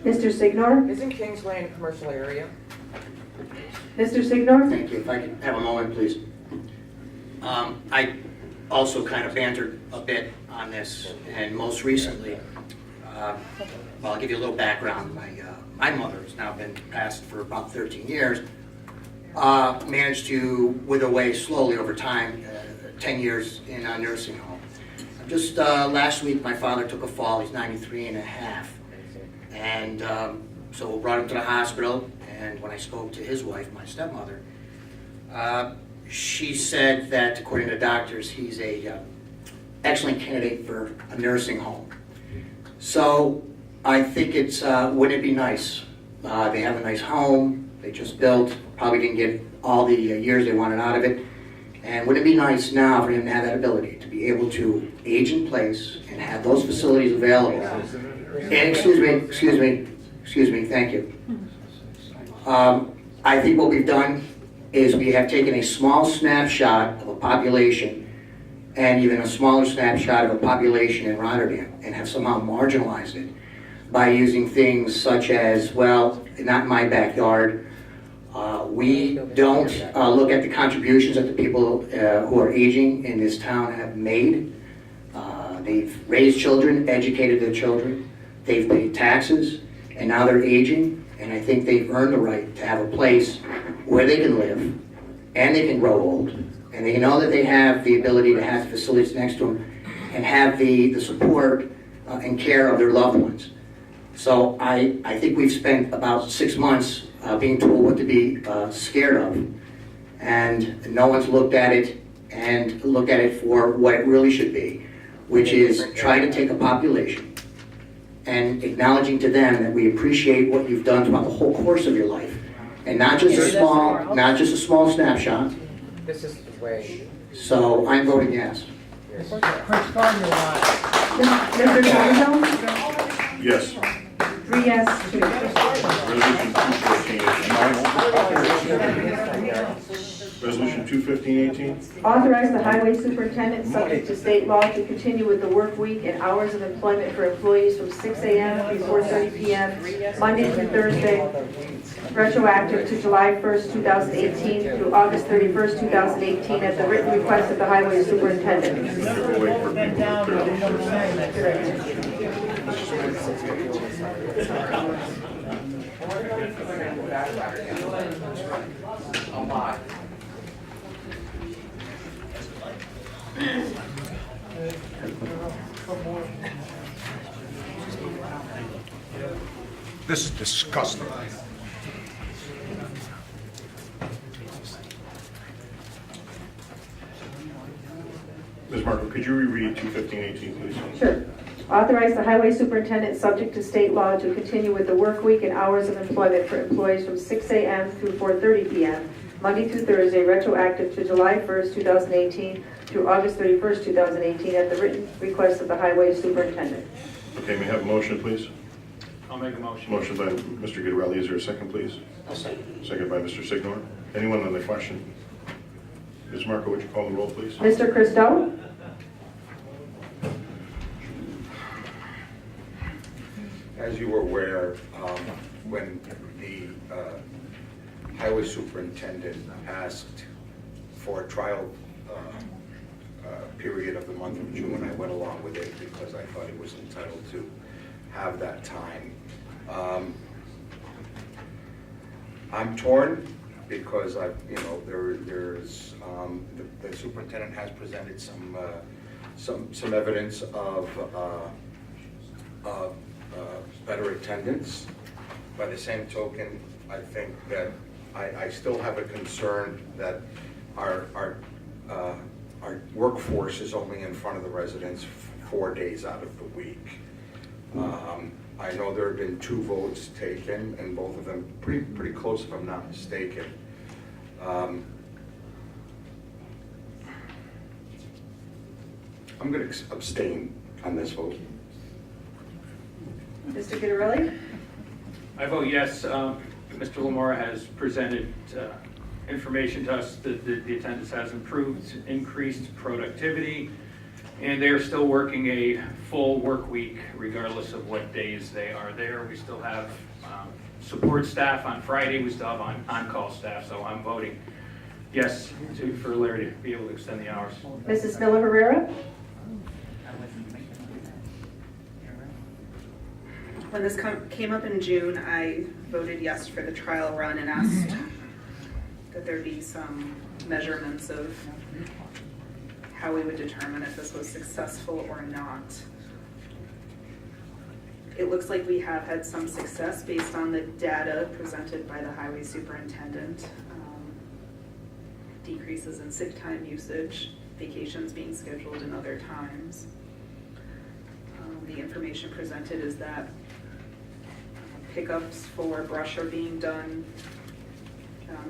Mr. Signor? Isn't Kingsway in a commercial area? Mr. Signor? Thank you. If I could have a moment, please. I also kind of bantered a bit on this, and most recently, well, I'll give you a little background. My mother has now been passed for about 13 years, managed to wither away slowly over time, 10 years in a nursing home. Just last week, my father took a fall. He's 93 and a half. And so we brought him to the hospital, and when I spoke to his wife, my stepmother, she said that according to doctors, he's a excellent candidate for a nursing home. So I think it's, wouldn't it be nice? They have a nice home, they just built, probably didn't get all the years they wanted out of it. And wouldn't it be nice now for him to have that ability, to be able to age in place and have those facilities available? And excuse me, thank you. I think what we've done is we have taken a small snapshot of a population and even a smaller snapshot of a population in Rotterdam and have somehow marginalized it by using things such as, well, not in my backyard. We don't look at the contributions that the people who are aging in this town have made. They've raised children, educated their children, they've paid taxes, and now they're aging, and I think they've earned the right to have a place where they can live, and they can grow old, and they know that they have the ability to have facilities next to them, and have the support and care of their loved ones. So I think we've spent about 6 months being told what to be scared of, and no one's looked at it and looked at it for what it really should be, which is trying to take a population and acknowledging to them that we appreciate what you've done throughout the whole course of your life, and not just a small snapshot. This is the way. So I'm voting yes. Mr. Dino? Yes. 3 yes, 2. Resolution 214-18. Resolution 215-18. Authorize the highway superintendent, subject to state law, to continue with the work week and hours of employment for employees from 6 a.m. to 4:30 p.m., Monday through Thursday, retroactive to July 1st, 2018 through August 31st, 2018, at the written request of the highway superintendent. We'll wait for people. This is disgusting. Ms. Marco, could you reread 215-18, please? Sure. Authorize the highway superintendent, subject to state law, to continue with the work week and hours of employment for employees from 6 a.m. through 4:30 p.m., Monday through Thursday, retroactive to July 1st, 2018 through August 31st, 2018, at the written request of the highway superintendent. Okay, may I have a motion, please? I'll make a motion. Motion by Mr. Guidarelli. Is there a second, please? I'll second. Second by Mr. Signor. Anyone on the question? Ms. Marco, would you call the roll, please? Mr. Christo? As you were aware, when the highway superintendent asked for a trial period of the month of June. I went along with it because I thought it was entitled to have that time. I'm torn because there's the superintendent has presented some evidence of better attendance. By the same token, I think that I still have a concern that our workforce is only in front of the residents 4 days out of the week. I know there have been 2 votes taken, and both of them pretty close, if I'm not mistaken. I'm going to abstain on this vote. Mr. Guidarelli? I vote yes. Mr. Lamora has presented information to us that the attendance has improved, increased productivity, and they're still working a full work week regardless of what days they are there. We still have support staff on Friday. We still have on-call staff, so I'm voting yes for Larry to be able to extend the hours. Mrs. Miller Herrera? When this came up in June, I voted yes for the trial run and asked that there be some measurements of how we would determine if this was successful or not. It looks like we have had some success based on the data presented by the highway superintendent. Decreases in sick time usage, vacations being scheduled in other times. The information presented is that pickups for brush are being done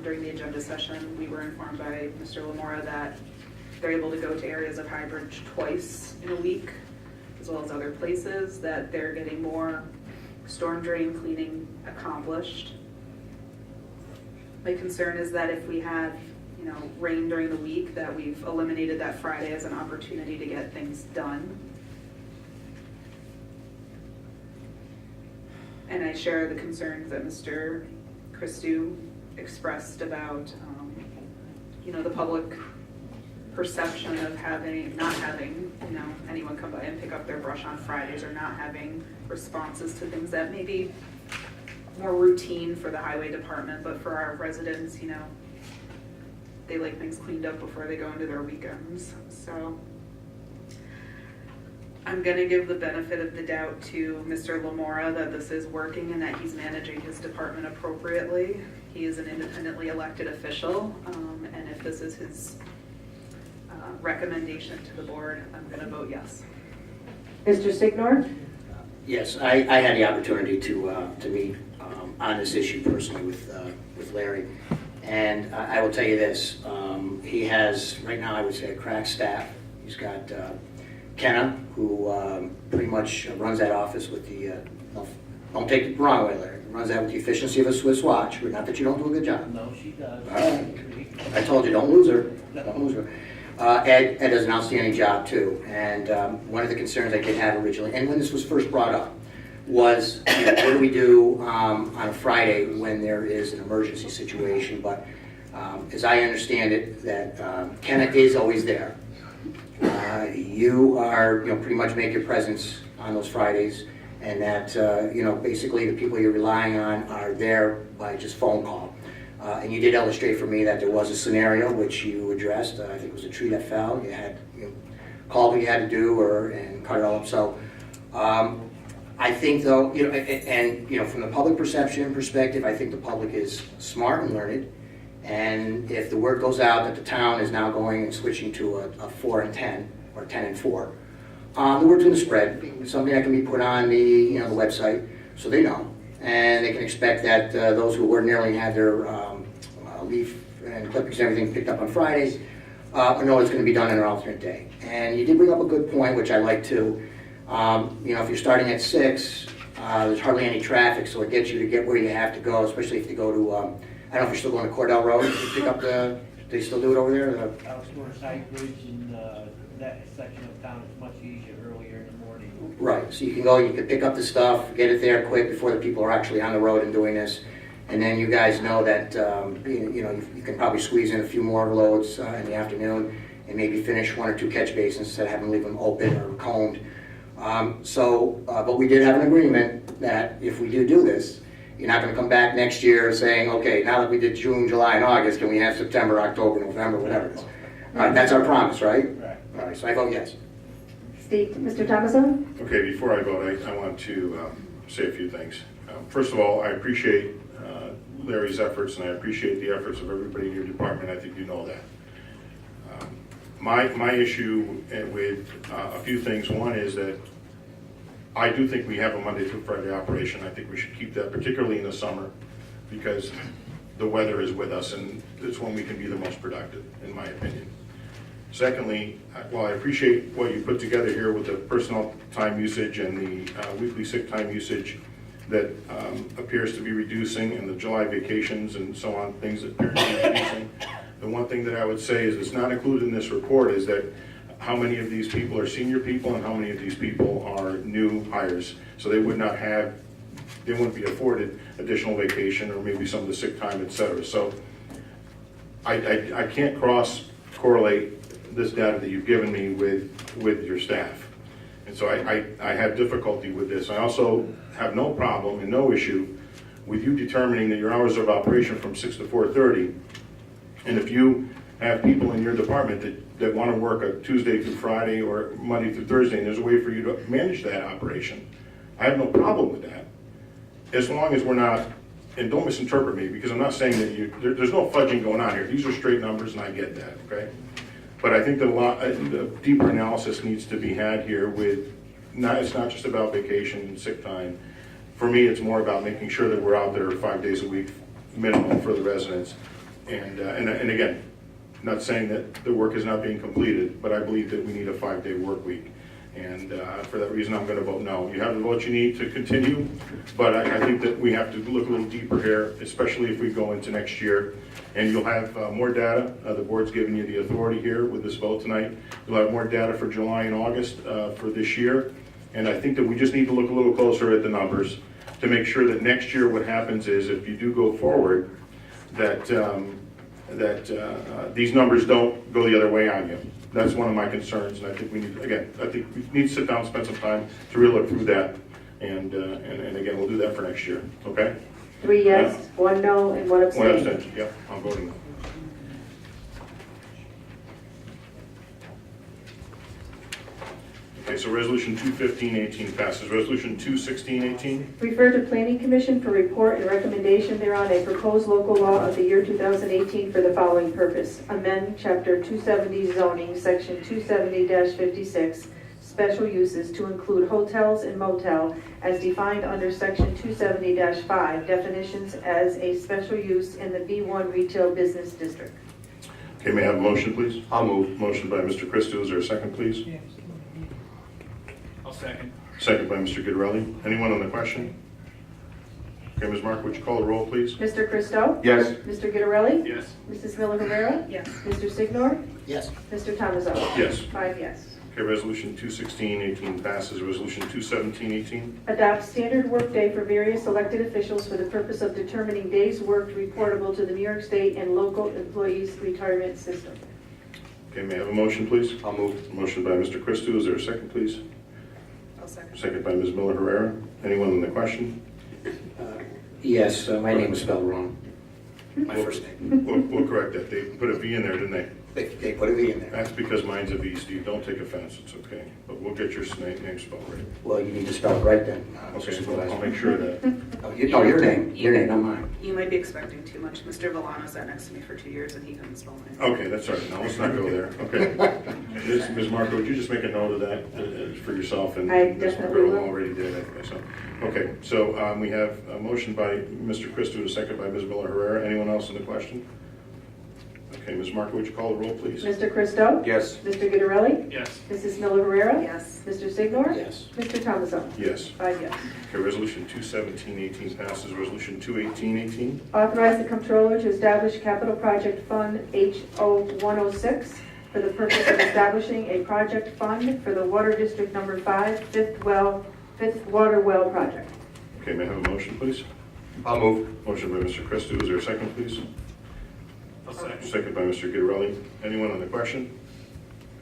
during the agenda session. We were informed by Mr. Lamora that they're able to go to areas of Highbridge twice in a week, as well as other places, that they're getting more storm drain cleaning accomplished. My concern is that if we have, rain during the week, that we've eliminated that Friday as an opportunity to get things done. And I share the concerns that Mr. Christou expressed about, the public perception of not having, anyone come by and pick up their brush on Fridays, or not having responses to things that may be more routine for the highway department, but for our residents, they like things cleaned up before they go into their weekends. So I'm going to give the benefit of the doubt to Mr. Lamora that this is working and that he's managing his department appropriately. He is an independently elected official, and if this is his recommendation to the board, I'm going to vote yes. Mr. Signor? Yes, I had the opportunity to meet on this issue personally with Larry. And I will tell you this, he has, right now I would say, a crack staff. He's got Kenna, who pretty much runs that office with the, don't take it the wrong way, Larry, runs that with the efficiency of a Swiss watch. Not that you don't do a good job. No, she does. All right. I told you, don't lose her. Don't lose her. Ed does an outstanding job too. And one of the concerns I did have originally, and when this was first brought up, was what do we do on a Friday when there is an emergency situation? But as I understand it, that Kenna is always there. You are, pretty much make your presence on those Fridays, and that, basically the people you're relying on are there by just phone call. And you did illustrate for me that there was a scenario which you addressed. I think it was a tree that fell. You had called what you had to do and cut it all up. So I think, though, from the public perception perspective, I think the public is smart and learned. And if the word goes out that the town is now going and switching to a 4 and 10 or 10 and 4, the word's going to spread. It's something that can be put on the the website so they know, and they can expect that those who ordinarily have their leaf and clippings and everything picked up on Fridays know it's going to be done on an alternate day. And you did bring up a good point, which I like too. If you're starting at 6, there's hardly any traffic, so it gets you to get where you have to go, especially if you go to, I don't know if you're still going to Cordell Road to pick up they still do it over there? I was going to Highbridge, and that section of town is much easier earlier in the morning. Right, so you can go, you can pick up the stuff, get it there quick before the people are actually on the road and doing this. And then you guys know that, you can probably squeeze in a few more loads in the afternoon. and maybe finish 1 or 2 catch basins instead of having to leave them open or combed. But we did have an agreement that if we do this, you're not gonna come back next year saying, okay, now that we did June, July, and August, can we have September, October, November, whatever it is? All right, that's our promise, right? Right. All right, so I vote yes. Steve, Mr. Thomason? Okay, before I vote, I want to say a few things. First of all, I appreciate Larry's efforts, and I appreciate the efforts of everybody in your department. I think you know that. My issue with a few things, one is that I do think we have a Monday through Friday operation. I think we should keep that, particularly in the summer, because the weather is with us, and it's when we can be the most productive, in my opinion. Secondly, while I appreciate what you put together here with the personal time usage and the weekly sick time usage that appears to be reducing, and the July vacations and so on, things that appear to be reducing, the one thing that I would say is it's not included in this report is that how many of these people are senior people and how many of these people are new hires. So they wouldn't be afforded additional vacation or maybe some of the sick time, et cetera. So I can't cross-correlate this data that you've given me with your staff. And so I have difficulty with this. I also have no problem and no issue with you determining that your hours of operation from 6 to 4:30. And if you have people in your department that want to work a Tuesday through Friday or Monday through Thursday, and there's a way for you to manage that operation, I have no problem with that. As long as we're not, and don't misinterpret me, because I'm not saying that there's no fudging going on here. These are straight numbers, and I get that, okay? But I think that a deeper analysis needs to be had here with, it's not just about vacation and sick time. For me, it's more about making sure that we're out there 5 days a week minimum for the residents. And again, not saying that the work is not being completed, but I believe that we need a 5-day work week. And for that reason, I'm going to vote no. You have the vote you need to continue, but I think that we have to look a little deeper here, especially if we go into next year. And you'll have more data. The board's given you the authority here with this vote tonight. You'll have more data for July and August for this year. And I think that we just need to look a little closer at the numbers to make sure that next year what happens is if you do go forward, that these numbers don't go the other way on you. That's one of my concerns, and I think we need, again, we need to sit down and spend some time to really look through that, and again, we'll do that for next year, okay? 3 yes, 1 no, and 1 abstain. 1 abstention, yep, I'm voting no. Okay, so resolution 215-18 passes. Resolution 216-18? Refer to Planning Commission for report and recommendation thereon a proposed local law of the year 2018 for the following purpose. Amend Chapter 270 zoning, Section 270-56, special uses to include hotels and motel as defined under Section 270-5, definitions as a special use in the B1 Retail Business District. Okay, may I have a motion, please? I'll move. Motion by Mr. Christo. Is there a second, please? I'll second. Second by Mr. Guidarelli. Anyone on the question? Okay, Ms. Mark, would you call the roll, please? Mr. Christo? Yes. Mr. Guidarelli? Yes. Mrs. Miller Rivera? Yes. Mr. Signor? Yes. Mr. Thomason? Yes. 5 yes. Okay, resolution 216-18 passes. Resolution 217-18? Adopt standard workday for various elected officials for the purpose of determining days worked reportable to the New York State and local employees retirement system. Okay, may I have a motion, please? I'll move. Motion by Mr. Christo. Is there a second, please? I'll second. Second by Ms. Miller Herrera. Anyone on the question? Yes, my name is spelled wrong. My first name. We'll correct that. They put a V in there, didn't they? They put a V in there. That's because mine's a V, Steve. Don't take offense. It's okay. But we'll get your name spelled right. Well, you need to spell it right then. Okay, well, I'll make sure of that. Oh, your name, not mine. You might be expecting too much. Mr. Villano sat next to me for 2 years and he couldn't spell my name. Okay, that's all right. Now, let's not go there. Okay. Ms. Marco, would you just make a note of that for yourself? And I Ms. definitely McGrill will. already did, I think so. Okay, so we have a motion by Mr. Christo, a second by Ms. Miller Herrera. Anyone else in the question? Okay, Ms. Marco, would you call the roll, please? Mr. Christo? Yes. Mr. Guidarelli? Yes. Mrs. Miller Rivera? Yes. Mr. Signor? Yes. Mr. Thomason? Yes. 5 yes. Okay, resolution 217-18 passes. Resolution 218-18? Authorize the comptroller to establish capital project fund HO-106 for the purpose of establishing a project fund for the Water District Number 5 fifth water well project. Okay, may I have a motion, please? I'll move. Motion by Mr. Christo. Is there a second, please? I'll second. Second by Mr. Guidarelli. Anyone on the question?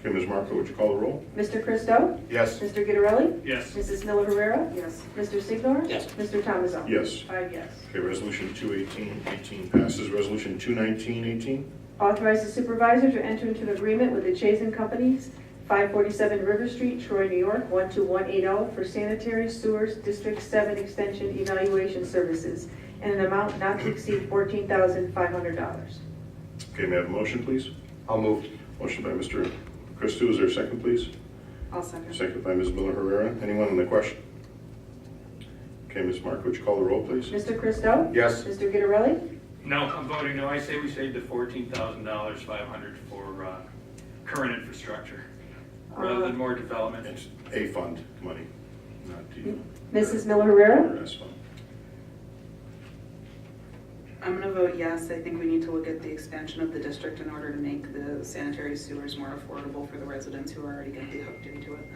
Okay, Ms. Marco, would you call the roll? Mr. Christo? Yes. Mr. Gitterelli? Yes. Mrs. Miller Herrera? Yes. Mr. Signor? Yes. Mr. Thomason? Yes. 5 yes. Okay, resolution 218-18 passes. Resolution 219-18. Authorize the supervisor to enter into an agreement with the Chazen Companies, 547 River Street, Troy, New York, 12180 for sanitary sewers District 7 Extension evaluation services in an amount not to exceed $14,500. Okay, may I have a motion, please? I'll move. Motion by Mr. Christou, is there a second, please? I'll second. Second by Ms. Miller Herrera. Anyone on the question? Okay, Ms. Mark, would you call the roll, please? Mr. Christo? Yes. Mr. Gitterelli? No, I'm voting no. I say we save the $14,000, 500 for current infrastructure, rather than more development. It's A fund money, not the Mrs. Miller Herrera? RS fund. I'm gonna vote yes. I think we need to look at the expansion of the district in order to make the sanitary sewers more affordable for the residents who are already gonna be hooked into it.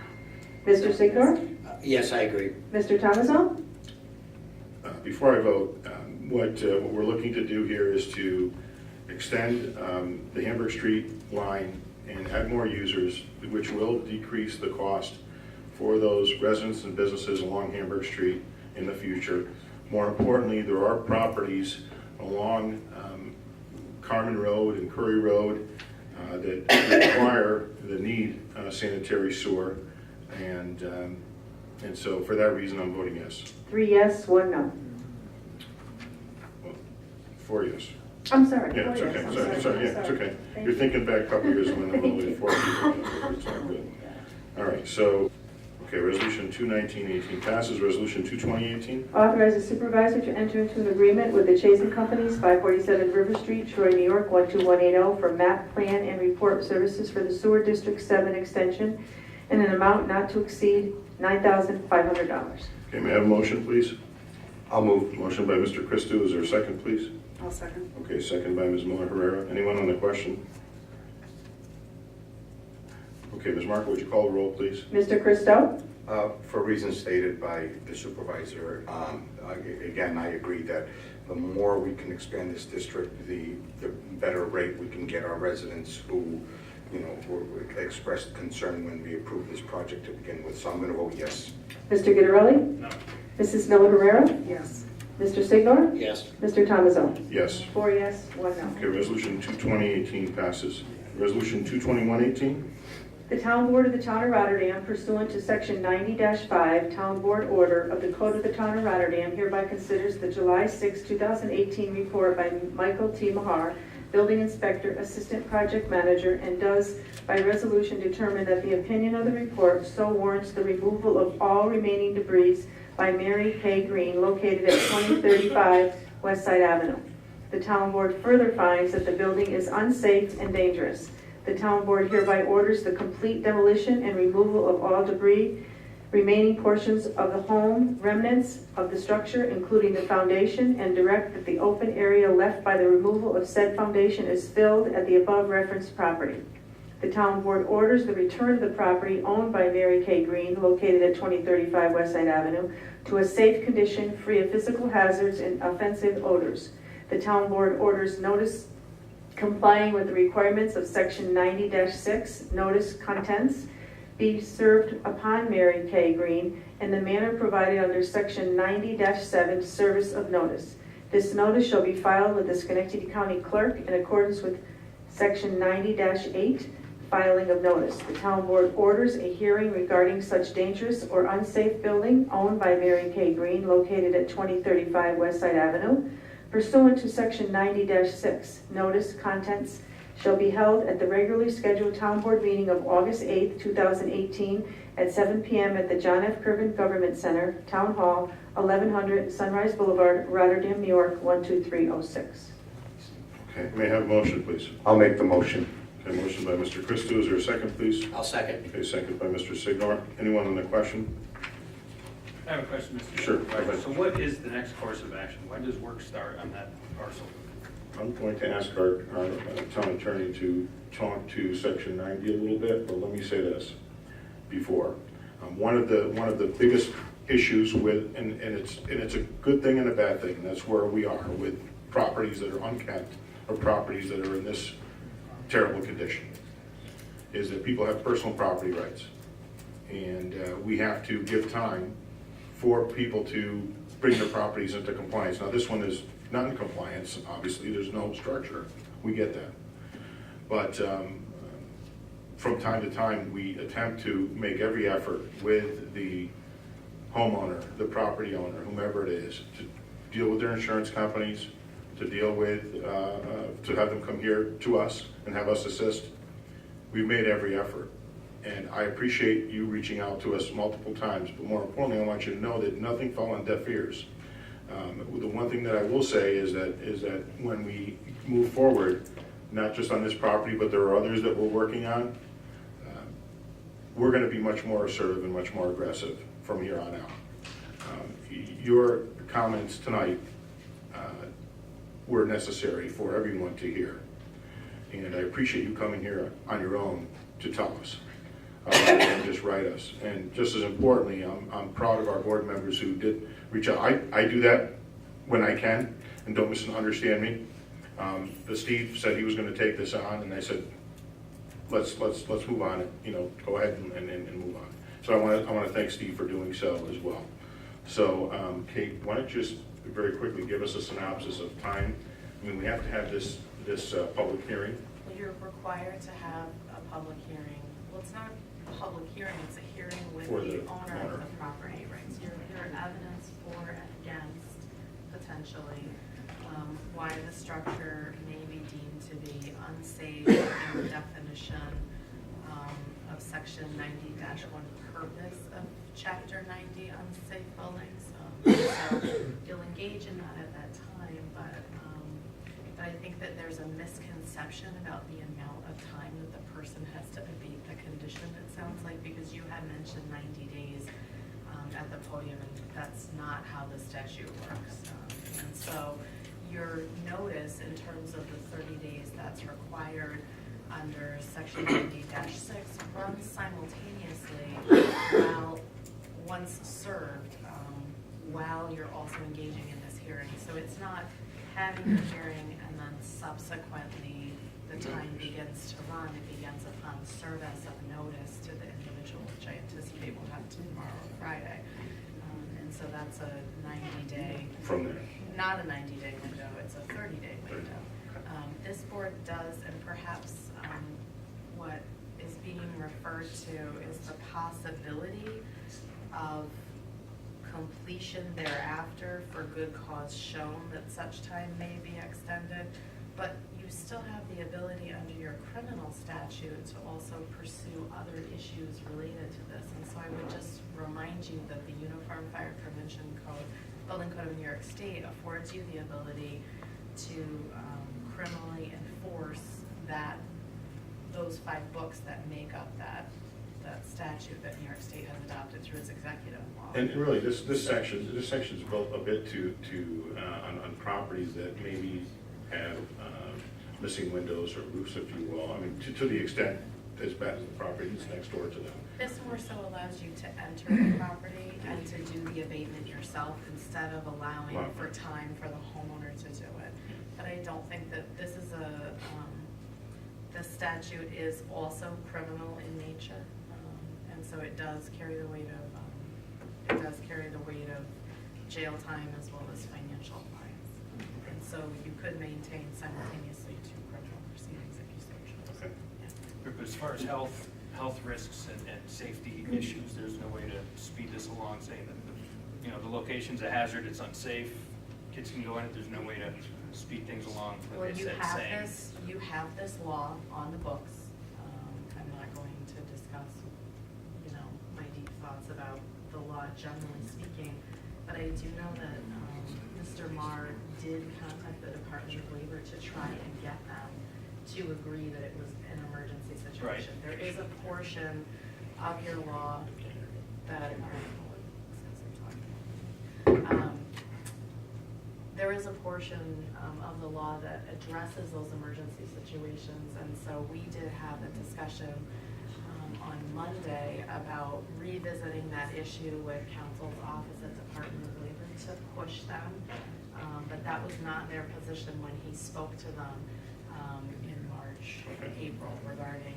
Mr. Signor? Yes, I agree. Mr. Thomason? Before I vote, what we're looking to do here is to extend the Hamburg Street line and add more users, which will decrease the cost for those residents and businesses along Hamburg Street in the future. More importantly, there are properties along Carmen Road and Curry Road that require the need sanitary sewer, and so for that reason, I'm voting yes. 3 yes, 1 no. 4 yes. I'm sorry. Yeah, it's 4 okay, yes. I'm sorry, yeah, I'm it's okay. Thank You're you. thinking back a couple years when there were only 4 people. It's all good. All right, so, okay, resolution 219-18 passes. Resolution 220-18. Authorize the supervisor to enter into an agreement with the Chazen Companies, 547 River Street, Troy, New York, 12180 for map, plan, and report services for the Sewer District 7 Extension in an amount not to exceed $9,500. Okay, may I have a motion, please? I'll move. Motion by Mr. Christou, is there a second, please? I'll second. Okay, second by Ms. Miller Herrera. Anyone on the question? Okay, Ms. Marco, would you call the roll, please? Mr. Christo? For reasons stated by the supervisor, again, I agree that the more we can expand this district, the better rate we can get our residents who, expressed concern when we approved this project to begin with. So I'm going to vote yes. Mr. Gitterelli? No. Mrs. Miller Herrera? Yes. Mr. Signor? Yes. Mr. Thomason? Yes. 4 yes, 1 no. Okay, resolution 220-18 passes. Resolution 221-18. The Town Board of the Town of Rotterdam, pursuant to Section 90-5 Town Board Order of the Code of the Town of Rotterdam, hereby considers the July 6, 2018 report by Michael T. Mahar, Building Inspector, Assistant Project Manager, and does, by resolution, determine that the opinion of the report so warrants the removal of all remaining debris by Mary K. Green, located at 2035 West Side Avenue. The Town Board further finds that the building is unsafe and dangerous. The Town Board hereby orders the complete demolition and removal of all debris, remaining portions of the home, remnants of the structure, including the foundation, and direct that the open area left by the removal of said foundation is filled at the above referenced property. The Town Board orders the return of the property owned by Mary K. Green, located at 2035 West Side Avenue, to a safe condition, free of physical hazards and offensive odors. The Town Board orders notice complying with the requirements of Section 90-6, notice contents, be served upon Mary K. Green in the manner provided under Section 90-7, service of notice. This notice shall be filed with the Schenectady County Clerk in accordance with Section 90-8, filing of notice. The Town Board orders a hearing regarding such dangerous or unsafe building owned by Mary K. Green, located at 2035 West Side Avenue, pursuant to Section 90-6. Notice contents shall be held at the regularly scheduled Town Board meeting of August 8, 2018 at 7 p.m. at the John F. Kirvin Government Center, Town Hall, 1100 Sunrise Boulevard, Rotterdam, New York, 12306. Okay, may I have a motion, please? I'll make the motion. Okay, motion by Mr. Christou, is there a second, please? I'll second. Okay, second by Mr. Signor. Anyone on the question? I have a question, Mr. Sure, Supervisor. go ahead. So what is the next course of action? When does work start on that parcel? I'm going to ask our town attorney to talk to Section 90 a little bit, but let me say this before. One of the biggest issues with, and it's a good thing and a bad thing, and that's where we are with properties that are unkept or properties that are in this terrible condition. is that people have personal property rights. And we have to give time for people to bring their properties into compliance. Now, this one is not in compliance, obviously, there's no structure, we get that. But from time to time, we attempt to make every effort with the homeowner, the property owner, whomever it is, to deal with their insurance companies, to deal with, to have them come here to us and have us assist. We've made every effort. And I appreciate you reaching out to us multiple times, but more importantly, I want you to know that nothing fell on deaf ears. The one thing that I will say is that when we move forward, not just on this property, but there are others that we're working on, we're going to be much more assertive and much more aggressive from here on out. Your comments tonight were necessary for everyone to hear. And I appreciate you coming here on your own to tell us, rather than just write us. And just as importantly, I'm proud of our board members who did reach out. I do that when I can, and don't misunderstand me. Steve said he was going to take this on, and I said, let's move on. Go ahead and move on. So I want to thank Steve for doing so as well. So Kate, why don't you just very quickly give us a synopsis of time? I mean, we have to have this public hearing. Well, you're required to have a public hearing. Well, it's not a public hearing, it's a hearing with the owner of the property, right? So you're evidence for and against, potentially, why the structure may be deemed to be unsafe in the definition of section 90-1 purpose of chapter 90 unsafe buildings. So you'll engage in that at that time, but I think that there's a misconception about the amount of time that the person has to abate the condition, it sounds like, because you had mentioned 90 days at the podium, and that's not how the statute works. And so your notice in terms of the 30 days that's required under section 90-6 runs simultaneously while once served, while you're also engaging in this hearing. So it's not having the hearing and then subsequently the time begins to run. It begins upon service of notice to the individual, which I anticipate will happen tomorrow or Friday. And so that's a 90-day. From there. Not a 90-day window, it's a 30-day window. This board does, and perhaps what is being referred to is the possibility of completion thereafter for good cause shown that such time may be extended, but you still have the ability under your criminal statute to also pursue other issues related to this. And so I would just remind you that the Uniform Fire Prevention Code, Building Code of New York State, affords you the ability to criminally enforce those 5 books that make up that statute that New York State has adopted through its executive law. And really, this section is built a bit on properties that maybe have missing windows or roofs, if you will. I mean, to the extent as bad as the property that's next door to them. This more so allows you to enter the property and to do the abatement yourself instead of allowing for time for the homeowner to do it. But I don't think that this is the statute is also criminal in nature. And so it does carry the weight of jail time as well as financial fines. And so you could maintain simultaneously 2 criminal proceedings if you so chose. Okay. But as far as health risks and safety issues, there's no way to speed this along, saying that the location's a hazard, it's unsafe, kids can go in it, there's no way to speed things along. Well, you have this law on the books. I'm not going to discuss, my deep thoughts about the law generally speaking, but I do know that Mr. Marr did contact the Department of Labor to try and get them to agree that it was an emergency situation. Right. There is a portion of your law that there is a portion of the law that addresses those emergency situations, and so we did have a discussion on Monday about revisiting that issue with counsel's office at Department of Labor to push them, but that was not their position when he spoke to them in March. March, Okay. April, regarding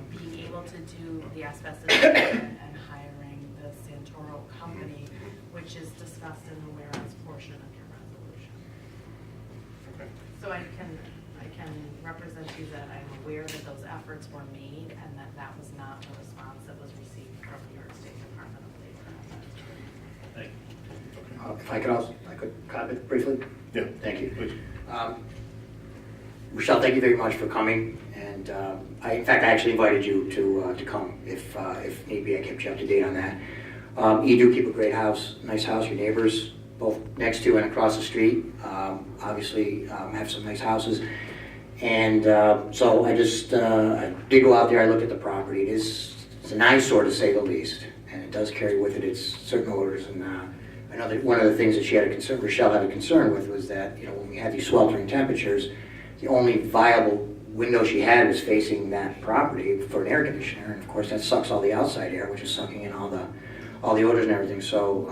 being able to do the asbestos abatement and hiring the Santoro company, which is discussed in the whereas portion of your resolution. Okay. So I can represent to you that I'm aware that those efforts were made and that that was not the response that was received from New York State Department of Labor. Thank you. If I could comment briefly? Yeah. Thank you. Please. Rochelle, thank you very much for coming, and in fact, I actually invited you to come, if need be. I kept you up to date on that. You do keep a great house, nice house, your neighbors, both next to and across the street, obviously have some nice houses, and so I did go out there, I looked at the property. It's an eyesore to say the least, and it does carry with it its certain odors, and I know that one of the things that Rochelle had a concern with was that, when we had these sweltering temperatures, the only viable window she had was facing that property for an air conditioner, and of course that sucks all the outside air, which is sucking in all the odors and everything. So,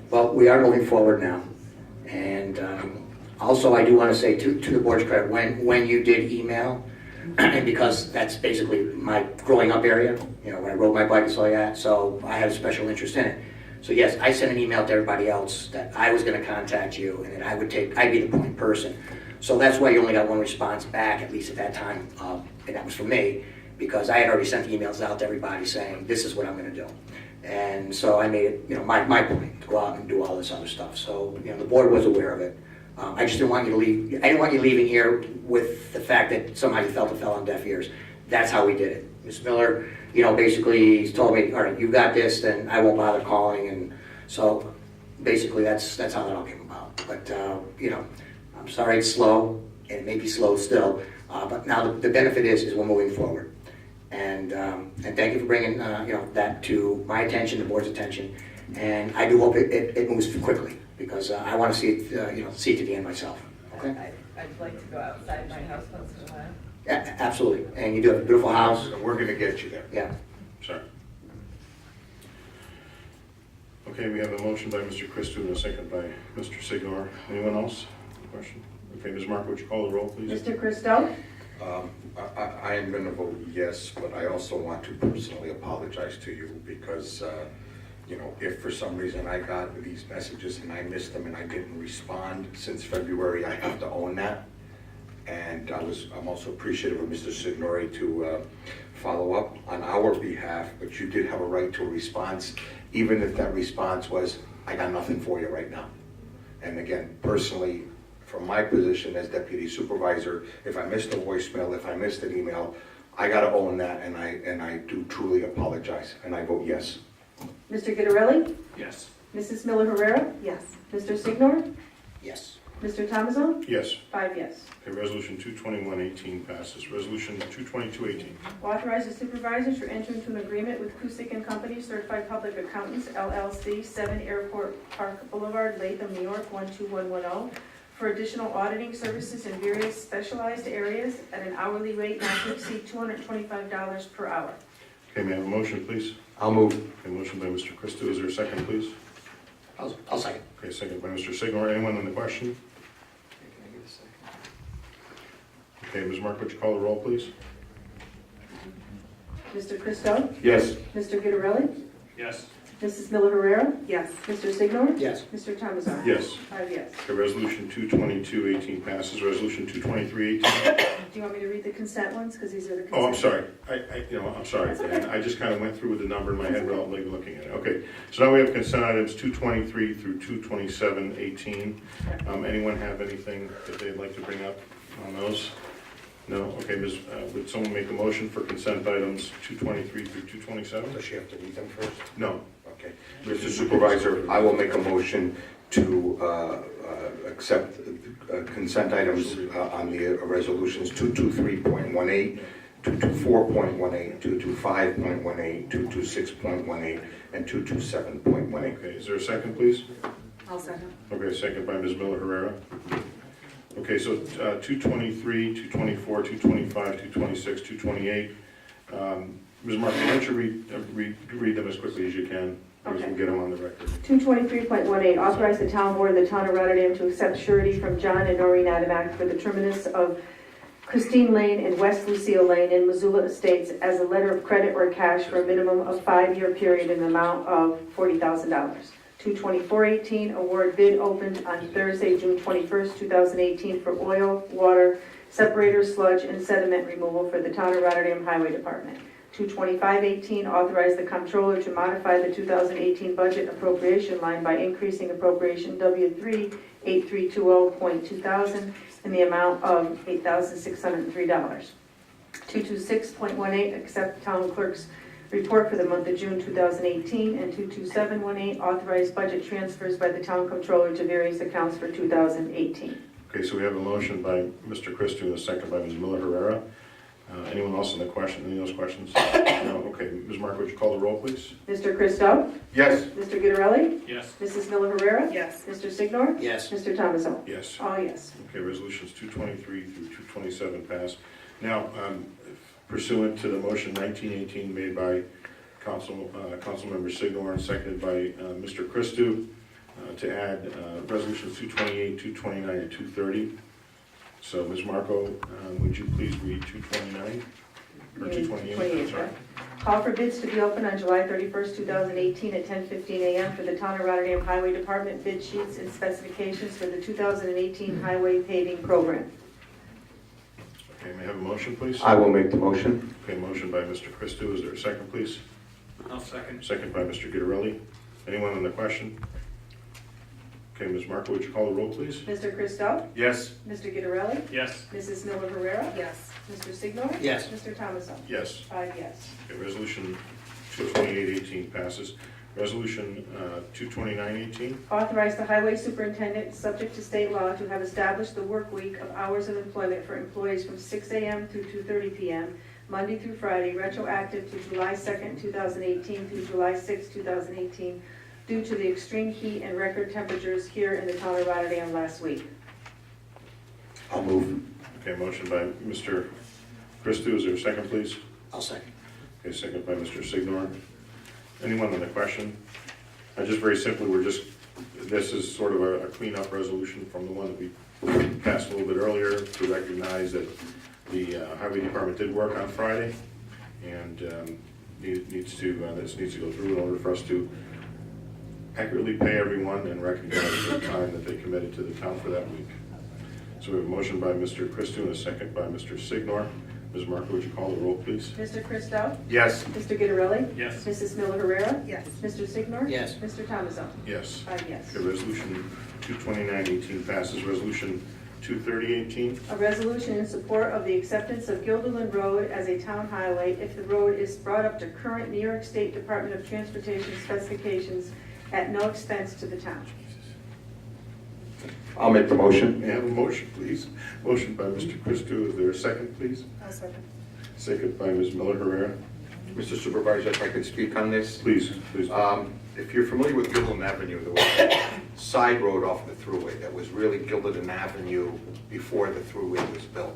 well, we are moving forward now, and also I do want to say to the board's credit, when you did email, and because that's basically my growing up area, when I rode my bike and stuff like that, so I had a special interest in it. So yes, I sent an email to everybody else that I was going to contact you, and that I'd be the point person. So that's why you only got one response back, at least at that time, and that was from me, because I had already sent the emails out to everybody saying, this is what I'm going to do. And so I made it, my point to go out and do all this other stuff. So, the board was aware of it. I just didn't want you to leave. I didn't want you leaving here with the fact that somehow you felt it fell on deaf ears. That's how we did it. Ms. Miller, basically told me, all right, you got this, then I won't bother calling. And so basically that's how that all came about. But, I'm sorry it's slow, and it may be slow still, but now the benefit is we're moving forward. And thank you for bringing, that to my attention, the board's attention. And I do hope it moves quickly, because I want to see it, see it to the end myself. Okay? I'd like to go outside my house once in a while. Yeah, absolutely. And you do have a beautiful house. And we're gonna get you there. Yeah. Sorry. Okay, we have a motion by Mr. Christou and a second by Mr. Signor. Anyone else? Question? Okay, Ms. Mark, would you call the roll, please? Mr. Christou? I am going to vote yes, but I also want to personally apologize to you because, if for some reason I got these messages and I missed them and I didn't respond since February, I have to own that. And I'm also appreciative of Mr. Signori to follow up on our behalf, but you did have a right to a response, even if that response was, I got nothing for you right now. And again, personally, from my position as deputy supervisor, if I missed a voicemail, if I missed an email, I gotta own that, and I do truly apologize, and I vote yes. Mr. Guidarelli? Yes. Mrs. Miller Herrera? Yes. Mr. Signor? Yes. Mr. Tomazone? Yes. 5 yes. Okay, resolution 221-18 passes. Resolution 222-18. Authorize the supervisor to enter into an agreement with Kusick and Company Certified Public Accountants, LLC, 7 Airport Park Boulevard, Latham, New York, 12110, for additional auditing services in various specialized areas at an hourly rate not to exceed $225 per hour. Okay, may I have a motion, please? I'll move. Okay, motion by Mr. Christou. Is there a second, please? I'll second. Okay, second by Mr. Signor. Anyone on the question? Okay, Ms. Mark, would you call the roll, please? Mr. Christou? Yes. Mr. Guidarelli? Yes. Mrs. Miller Herrera? Yes. Mr. Signor? Yes. Mr. Tomazone? Yes. 5 yes. Okay, resolution 222-18 passes. Resolution 223-18. Do you want me to read the consent ones? Because these are the consent. Oh, I'm sorry. I'm sorry. That's okay. I just kind of went through with the number in my head without like looking at it. Okay, so now we have consent items 223 through 227-18. Anyone have anything that they'd like to bring up on those? No? Okay, would someone make a motion for consent items 223 through 227? Does she have to read them first? No. Okay. Mr. Supervisor, I will make a motion to accept consent items on the resolutions 223.18, 224.18, 225.18, 226.18, and 227.18. Okay, is there a second, please? I'll second. Okay, second by Ms. Miller Herrera. Okay, so 223, 224, 225, 226, 228. Ms. Mark, why don't you read them as quickly as you can, so we can get them on the record. 223.18, authorize the town board of the town of Rotterdam to accept surety from John and Noreen Adamak for the terminus of Christine Lane and West Lucille Lane in Missoula Estates as a letter of credit or cash for a minimum of 5-year period in the amount of $40,000. 22418, award bid opened on Thursday, June 21st, 2018 for oil, water, separator, sludge, and sediment removal for the Town of Rotterdam Highway Department. 22518, authorize the comptroller to modify the 2018 budget appropriation line by increasing appropriation W38320.2000 in the amount of $8,603. 226.18, accept town clerk's report for the month of June 2018, and 22718, authorize budget transfers by the town comptroller to various accounts for 2018. Okay, so we have a motion by Mr. Christou and a second by Ms. Miller Herrera. Anyone else in the question, any of those questions? No, okay. Ms. Mark, would you call the roll, please? Mr. Christou? Yes. Mr. Guidarelli? Yes. Mrs. Miller Herrera? Yes. Mr. Signor? Yes. Mr. Thomason? Yes. All yes. Okay, resolutions 223 through 227 pass. Now, pursuant to the motion 1918 made by Councilmember Signor and seconded by Mr. Christou, to add resolutions 228, 229, and 230. So, Ms. Marco, would you please read 229? Or 228, sorry. Call for bids to be open on July 31st, 2018 at 10:15 a.m. for the Town of Rotterdam Highway Department bid sheets and specifications for the 2018 highway paving program. Okay, may I have a motion, please? I will make the motion. Okay, motion by Mr. Christou. Is there a second, please? I'll second. Second by Mr. Guidarelli. Anyone on the question? Okay, Ms. Marco, would you call the roll, please? Mr. Christou? Yes. Mr. Guidarelli? Yes. Mrs. Miller Herrera? Yes. Mr. Signor? Yes. Mr. Thomason? Yes. 5 yes. Okay, resolution 22818 passes. Resolution 22918. Authorize the highway superintendent, subject to state law, to have established the work week of hours of employment for employees from 6 a.m. through 2:30 p.m., Monday through Friday, retroactive to July 2nd, 2018 through July 6th, 2018, due to the extreme heat and record temperatures here in the town of Rotterdam last week. I'll move. Okay, motion by Mr. Christou. Is there a second, please? I'll second. Okay, second by Mr. Signor. Anyone on the question? Just very simply, this is sort of a cleanup resolution from the one that we passed a little bit earlier to recognize that the highway department did work on Friday, and this needs to go through in order for us to accurately pay everyone and recognize the time that they committed to the town for that week. So we have a motion by Mr. Christou and a second by Mr. Signor. Ms. Marco, would you call the roll, please? Mr. Christou? Yes. Mr. Guidarelli? Yes. Mrs. Miller Herrera? Yes. Mr. Signor? Yes. Mr. Thomason? Yes. 5 yes. Okay, resolution 22918 passes. Resolution 23018. A resolution in support of the acceptance of Guilderland Road as a town highway if the road is brought up to current New York State Department of Transportation specifications at no expense to the town. I'll make the motion. May I have a motion, please? Motion by Mr. Christou. Is there a second, please? I'll second. Second by Ms. Miller Herrera. Mr. Supervisor, if I could speak on this. Please. If you're familiar with Gilderland Avenue, there was a side road off the thruway that was really Gilderland Avenue before the thruway was built.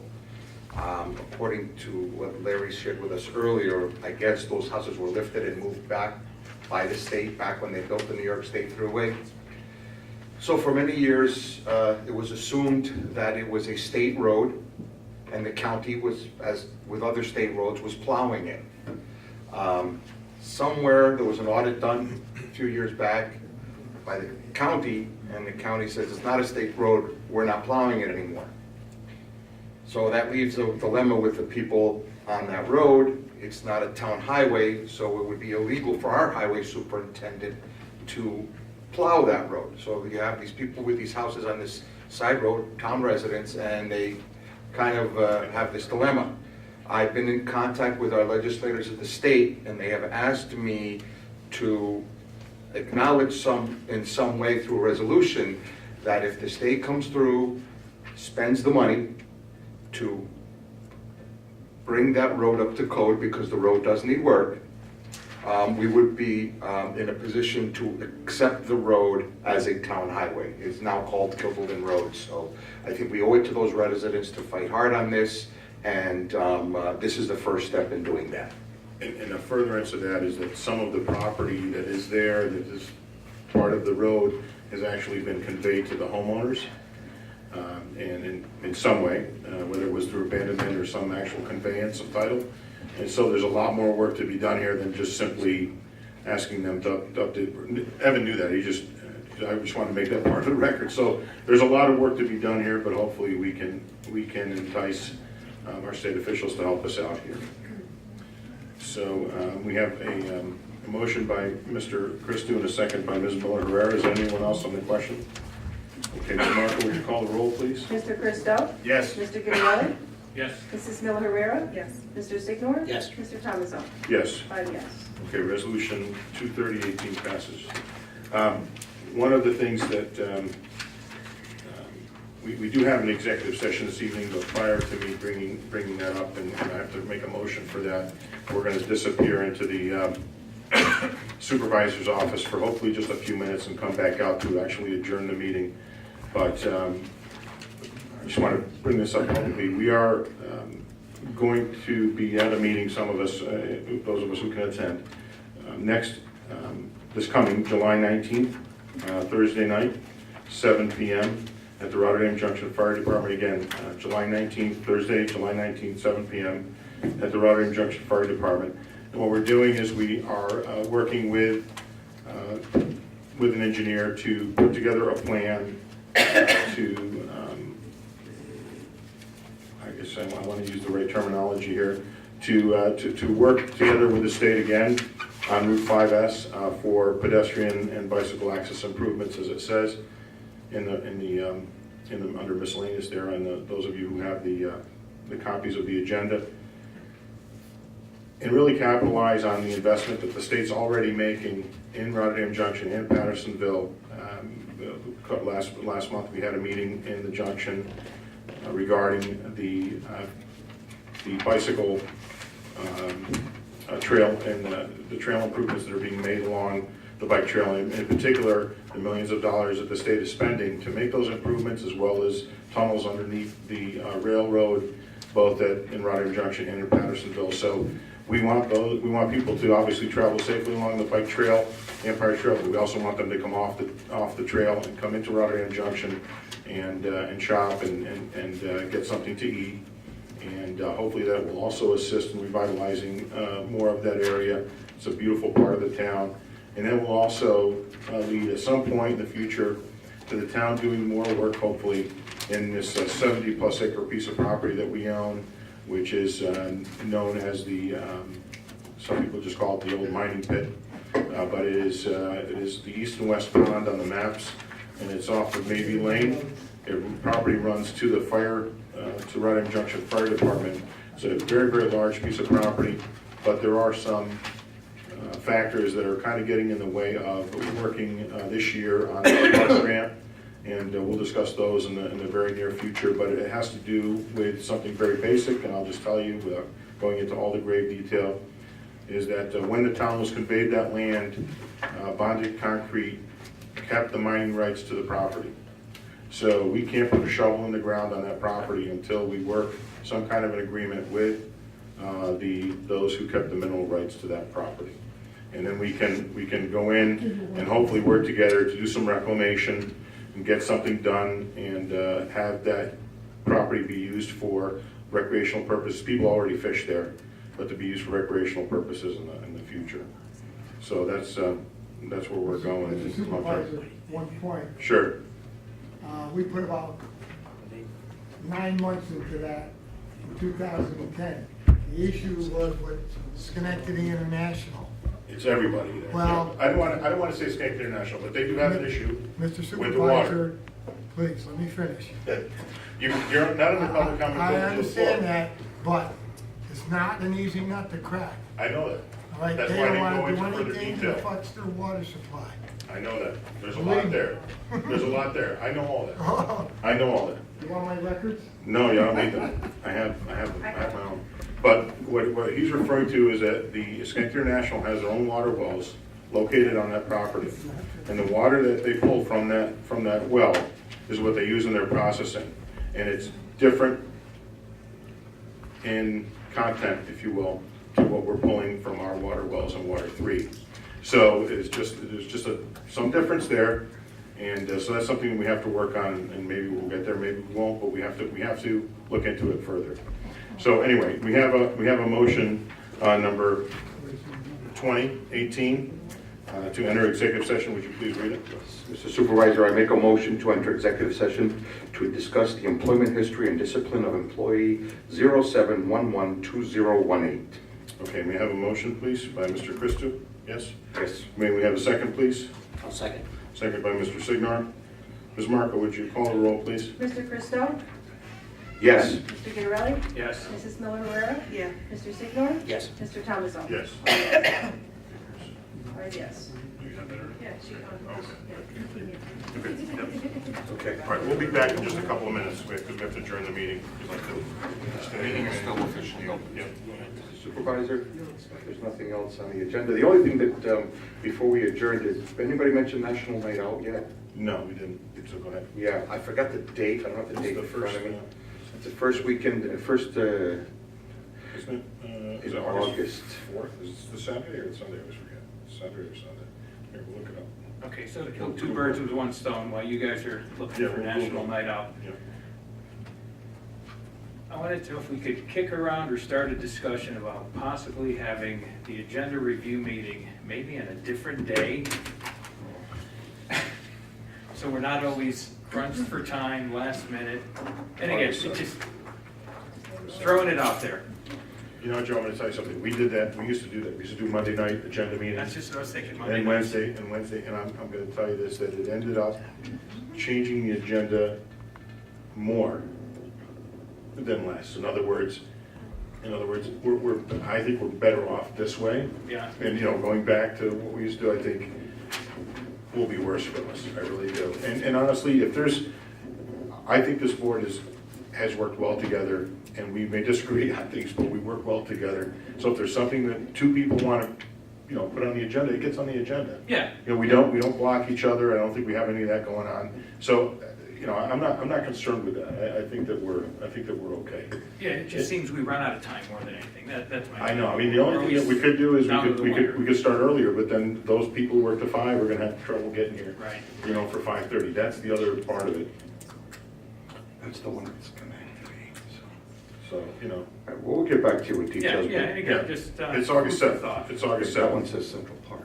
According to what Larry shared with us earlier, I guess those houses were lifted and moved back by the state back when they built the New York State Thruway. So for many years, it was assumed that it was a state road, and the county was, as with other state roads, was plowing it. Somewhere there was an audit done a few years back by the county, and the county says it's not a state road, we're not plowing it anymore. So that leaves a dilemma with the people on that road. It's not a town highway, so it would be illegal for our highway superintendent to plow that road. So you have these people with these houses on this side road, town residents, and they kind of have this dilemma. I've been in contact with our legislators at the state, and they have asked me to acknowledge in some way through a resolution that if the state comes through, spends the money to bring that road up to code, because the road does need work, we would be in a position to accept the road as a town highway. It's now called Guilderland Road. So I think we owe it to those residents to fight hard on this, and this is the first step in doing that. And a furtherance of that is that some of the property that is there, that is part of the road, has actually been conveyed to the homeowners. and in some way, whether it was through abandonment or some actual conveyance of title. And so there's a lot more work to be done here than just simply asking them to update. Evan knew that, I just want to make that part of the record. So there's a lot of work to be done here, but hopefully we can entice our state officials to help us out here. So we have a motion by Mr. Christou and a second by Ms. Miller-Herrera. Is there anyone else on the question? Okay, Ms. Marco, would you call the roll, please? Mr. Christou? Yes. Mr. Guinarelli? Yes. Mrs. Miller-Herrera? Yes. Mr. Signor? Yes. Mr. Thomason? Yes. 5 yes. Okay, resolution 23018 passes. One of the things that we do have an executive session this evening, but prior to me bringing that up, and I have to make a motion for that, we're going to disappear into the supervisor's office for hopefully just a few minutes and come back out to actually adjourn the meeting. But I just want to bring this up publicly. We are going to be at a meeting, some of us, those of us who can attend, this coming July 19th, Thursday night, 7 p.m. at the Rotterdam Junction Fire Department. Again, July 19th, Thursday, July 19th, 7 p.m. at the Rotterdam Junction Fire Department. And what we're doing is we are working with an engineer to put together a plan to, I guess I want to use the right terminology here, to work together with the state again on Route 5S for pedestrian and bicycle access improvements, as it says in the under miscellaneous there, and those of you who have the copies of the agenda, and really capitalize on the investment that the state's already making in Rotterdam Junction and Pattersonville. Last month we had a meeting in the junction regarding the bicycle trail and the trail improvements that are being made along the bike trail, and in particular the millions of dollars that the state is spending to make those improvements, as well as tunnels underneath the railroad, both in Rotterdam Junction and in Pattersonville. So we want people to obviously travel safely along the bike trail, Empire Trail, but we also want them to come off the trail and come into Rotterdam Junction and shop and get something to eat. And hopefully that will also assist in revitalizing more of that area. It's a beautiful part of the town. And that will also lead at some point in the future to the town doing more work, hopefully, in this 70-plus acre piece of property that we own, which is known as some people just call it the old mining pit, but it is the east and west pond on the maps, and it's off of Mayview Lane. The property runs to the to Rotterdam Junction Fire Department. It's a very, very large piece of property, but there are some factors that are kind of getting in the way of working this year on the parks grant, and we'll discuss those in the very near future. But it has to do with something very basic, and I'll just tell you, without going into all the grave detail, is that when the town was conveyed that land, Bonded Concrete kept the mining rights to the property. So we can't put a shovel in the ground on that property until we work some kind of an agreement with those who kept the mineral rights to that property. And then we can go in and hopefully work together to do some reclamation and get something done, and have that property be used for recreational purposes. People already fish there, but to be used for recreational purposes in the future. So that's where we're going. Mr. Supervisor, one point. Sure. We put about 9 months into that in 2010. The issue was with Schenectady International. It's everybody there. Well, I don't want to say Schenectady International, but they do have an issue Mr. with the water. Supervisor, please, let me finish. You're not in the public comment. I understand that, but it's not an easy nut to crack. I know that. All right, That's they why don't they want go to do into further anything detail. that affects their water supply. I know that. There's a lot there. There's a lot there. I know all that. I know all that. You want my records? No, you don't need them. I have my own. But what he's referring to is that the Schenectady International has their own water wells located on that property. And the water that they pull from that well is what they use in their processing. And it's different in content, if you will, to what we're pulling from our water wells in Water 3. So there's just some difference there, And so that's something we have to work on, and maybe we'll get there, maybe we won't, but we have to look into it further. So anyway, we have a motion on number 2018 to enter executive session. Would you please read it? Mr. Supervisor, I make a motion to enter executive session to discuss the employment history and discipline of employee 07112018. Okay, may I have a motion, please, by Mr. Christou? Yes? Yes. May we have a second, please? I'll second. Second by Mr. Signar. Ms. Marco, would you call the roll, please? Mr. Christou? Yes. Mr. Gitterelli? Yes. Mrs. Miller Rivera? Yeah. Mr. Signor? Yes. Mr. Thomason? Yes. 5 yes. Do you have that already? Yeah, she, Okay, yep. Okay, all right, we'll be back in just a couple of minutes, because we have to adjourn the meeting. The meeting is still officially open. Yep. Supervisor, there's nothing else on the agenda. The only thing that, before we adjourned, did anybody mention National Night Out yet? No, we didn't, so go ahead. Yeah, I forgot the date. I don't have the date in front of me. It's the first weekend, first, Isn't it, is it August August. 4th? Is it the Saturday or the Sunday? I always forget. Saturday or Sunday. Here, we'll look it up. Okay, so to kill two birds with one stone while you guys are looking Yeah, for we'll National go. Night Out. Yeah. I wanted to, if we could kick around or start a discussion about possibly having the agenda review meeting maybe on a different day. So we're not always crunched for time, last minute. And again, it's just throwing it out there. You know, Joe, I'm gonna tell you something. We did that, we used to do that. We used to do Monday night agenda meetings. That's just what I was thinking, Monday And nights. Wednesday, and I'm gonna tell you this, that it ended up changing the agenda more than less. In other words, I think we're better off this way. Yeah. And, you know, going back to what we used to do, I think will be worse for us. I really do. And honestly, I think this board has worked well together, and we may disagree on things, but we work well together. So if there's something that two people want to, you know, put on the agenda, it gets on the agenda. Yeah. You know, we don't block each other. I don't think we have any of that going on. So, you know, I'm not concerned with that. I think that we're okay. Yeah, it just seems we run out of time more than anything. That's my. I know. I mean, the only thing that we could do is we could start earlier, but then those people who work to 5 are going to have trouble getting here. Right. You know, for 5:30. That's the other part of it. That's the one that's gonna. So, you know. We'll get back to you with details. Yeah, and again, just. It's August 7th. thought. It's August That 7th. one says Central Park.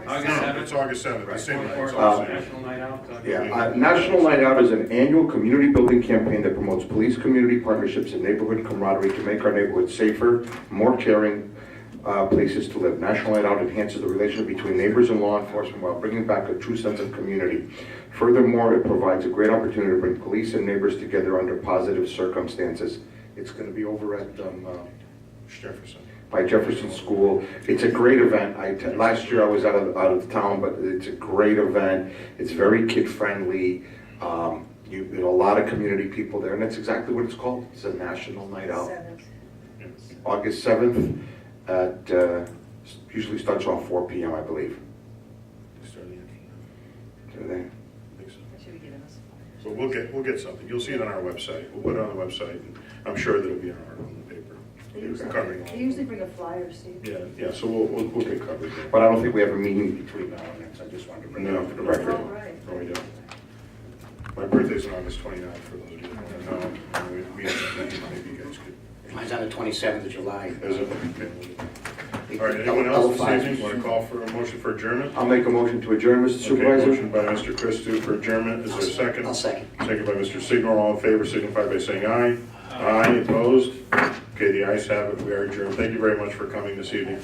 August No, 7th. it's August 7th. The same night. It's Or August 7th. National Night Out. Yeah, National Night Out is an annual community building campaign that promotes police-community partnerships and neighborhood camaraderie to make our neighborhoods safer, more caring places to live. National Night Out enhances the relationship between neighbors and law enforcement while bringing back a true sense of community. Furthermore, it provides a great opportunity to bring police and neighbors together under positive circumstances. It's going to be over at Jefferson. by Jefferson School. It's a great event. Last year I was out of town, but it's a great event. It's very kid-friendly. There's a lot of community people there, and that's exactly what it's called. It's a National Night Out. August 7th at, usually starts around 4 p.m., I believe. Do they? So we'll get something. You'll see it on our website. We'll put it on the website, and I'm sure that it'll be on the paper. Covering all. They usually bring a flyer, Steve. Yeah, so we'll get covered there. But I don't think we have a meeting between now and then, so I just wanted to bring it up for the record. Oh, right. No, we don't. My birthday's on August 29th, for those of you that want to know. We have maybe you guys could. Mine's on the 27th of July. Is it? Okay. All right, anyone else this evening want to call for a motion for adjournment? I'll make a motion to adjourn, Mr. Okay, Supervisor. motion by Mr. Christou for adjournment. Is there a second? I'll second. Second by Mr. Signor. All in favor signify by saying aye. Aye. Opposed? Okay, the ayes have it. We are adjourned. Thank you very much for coming this evening.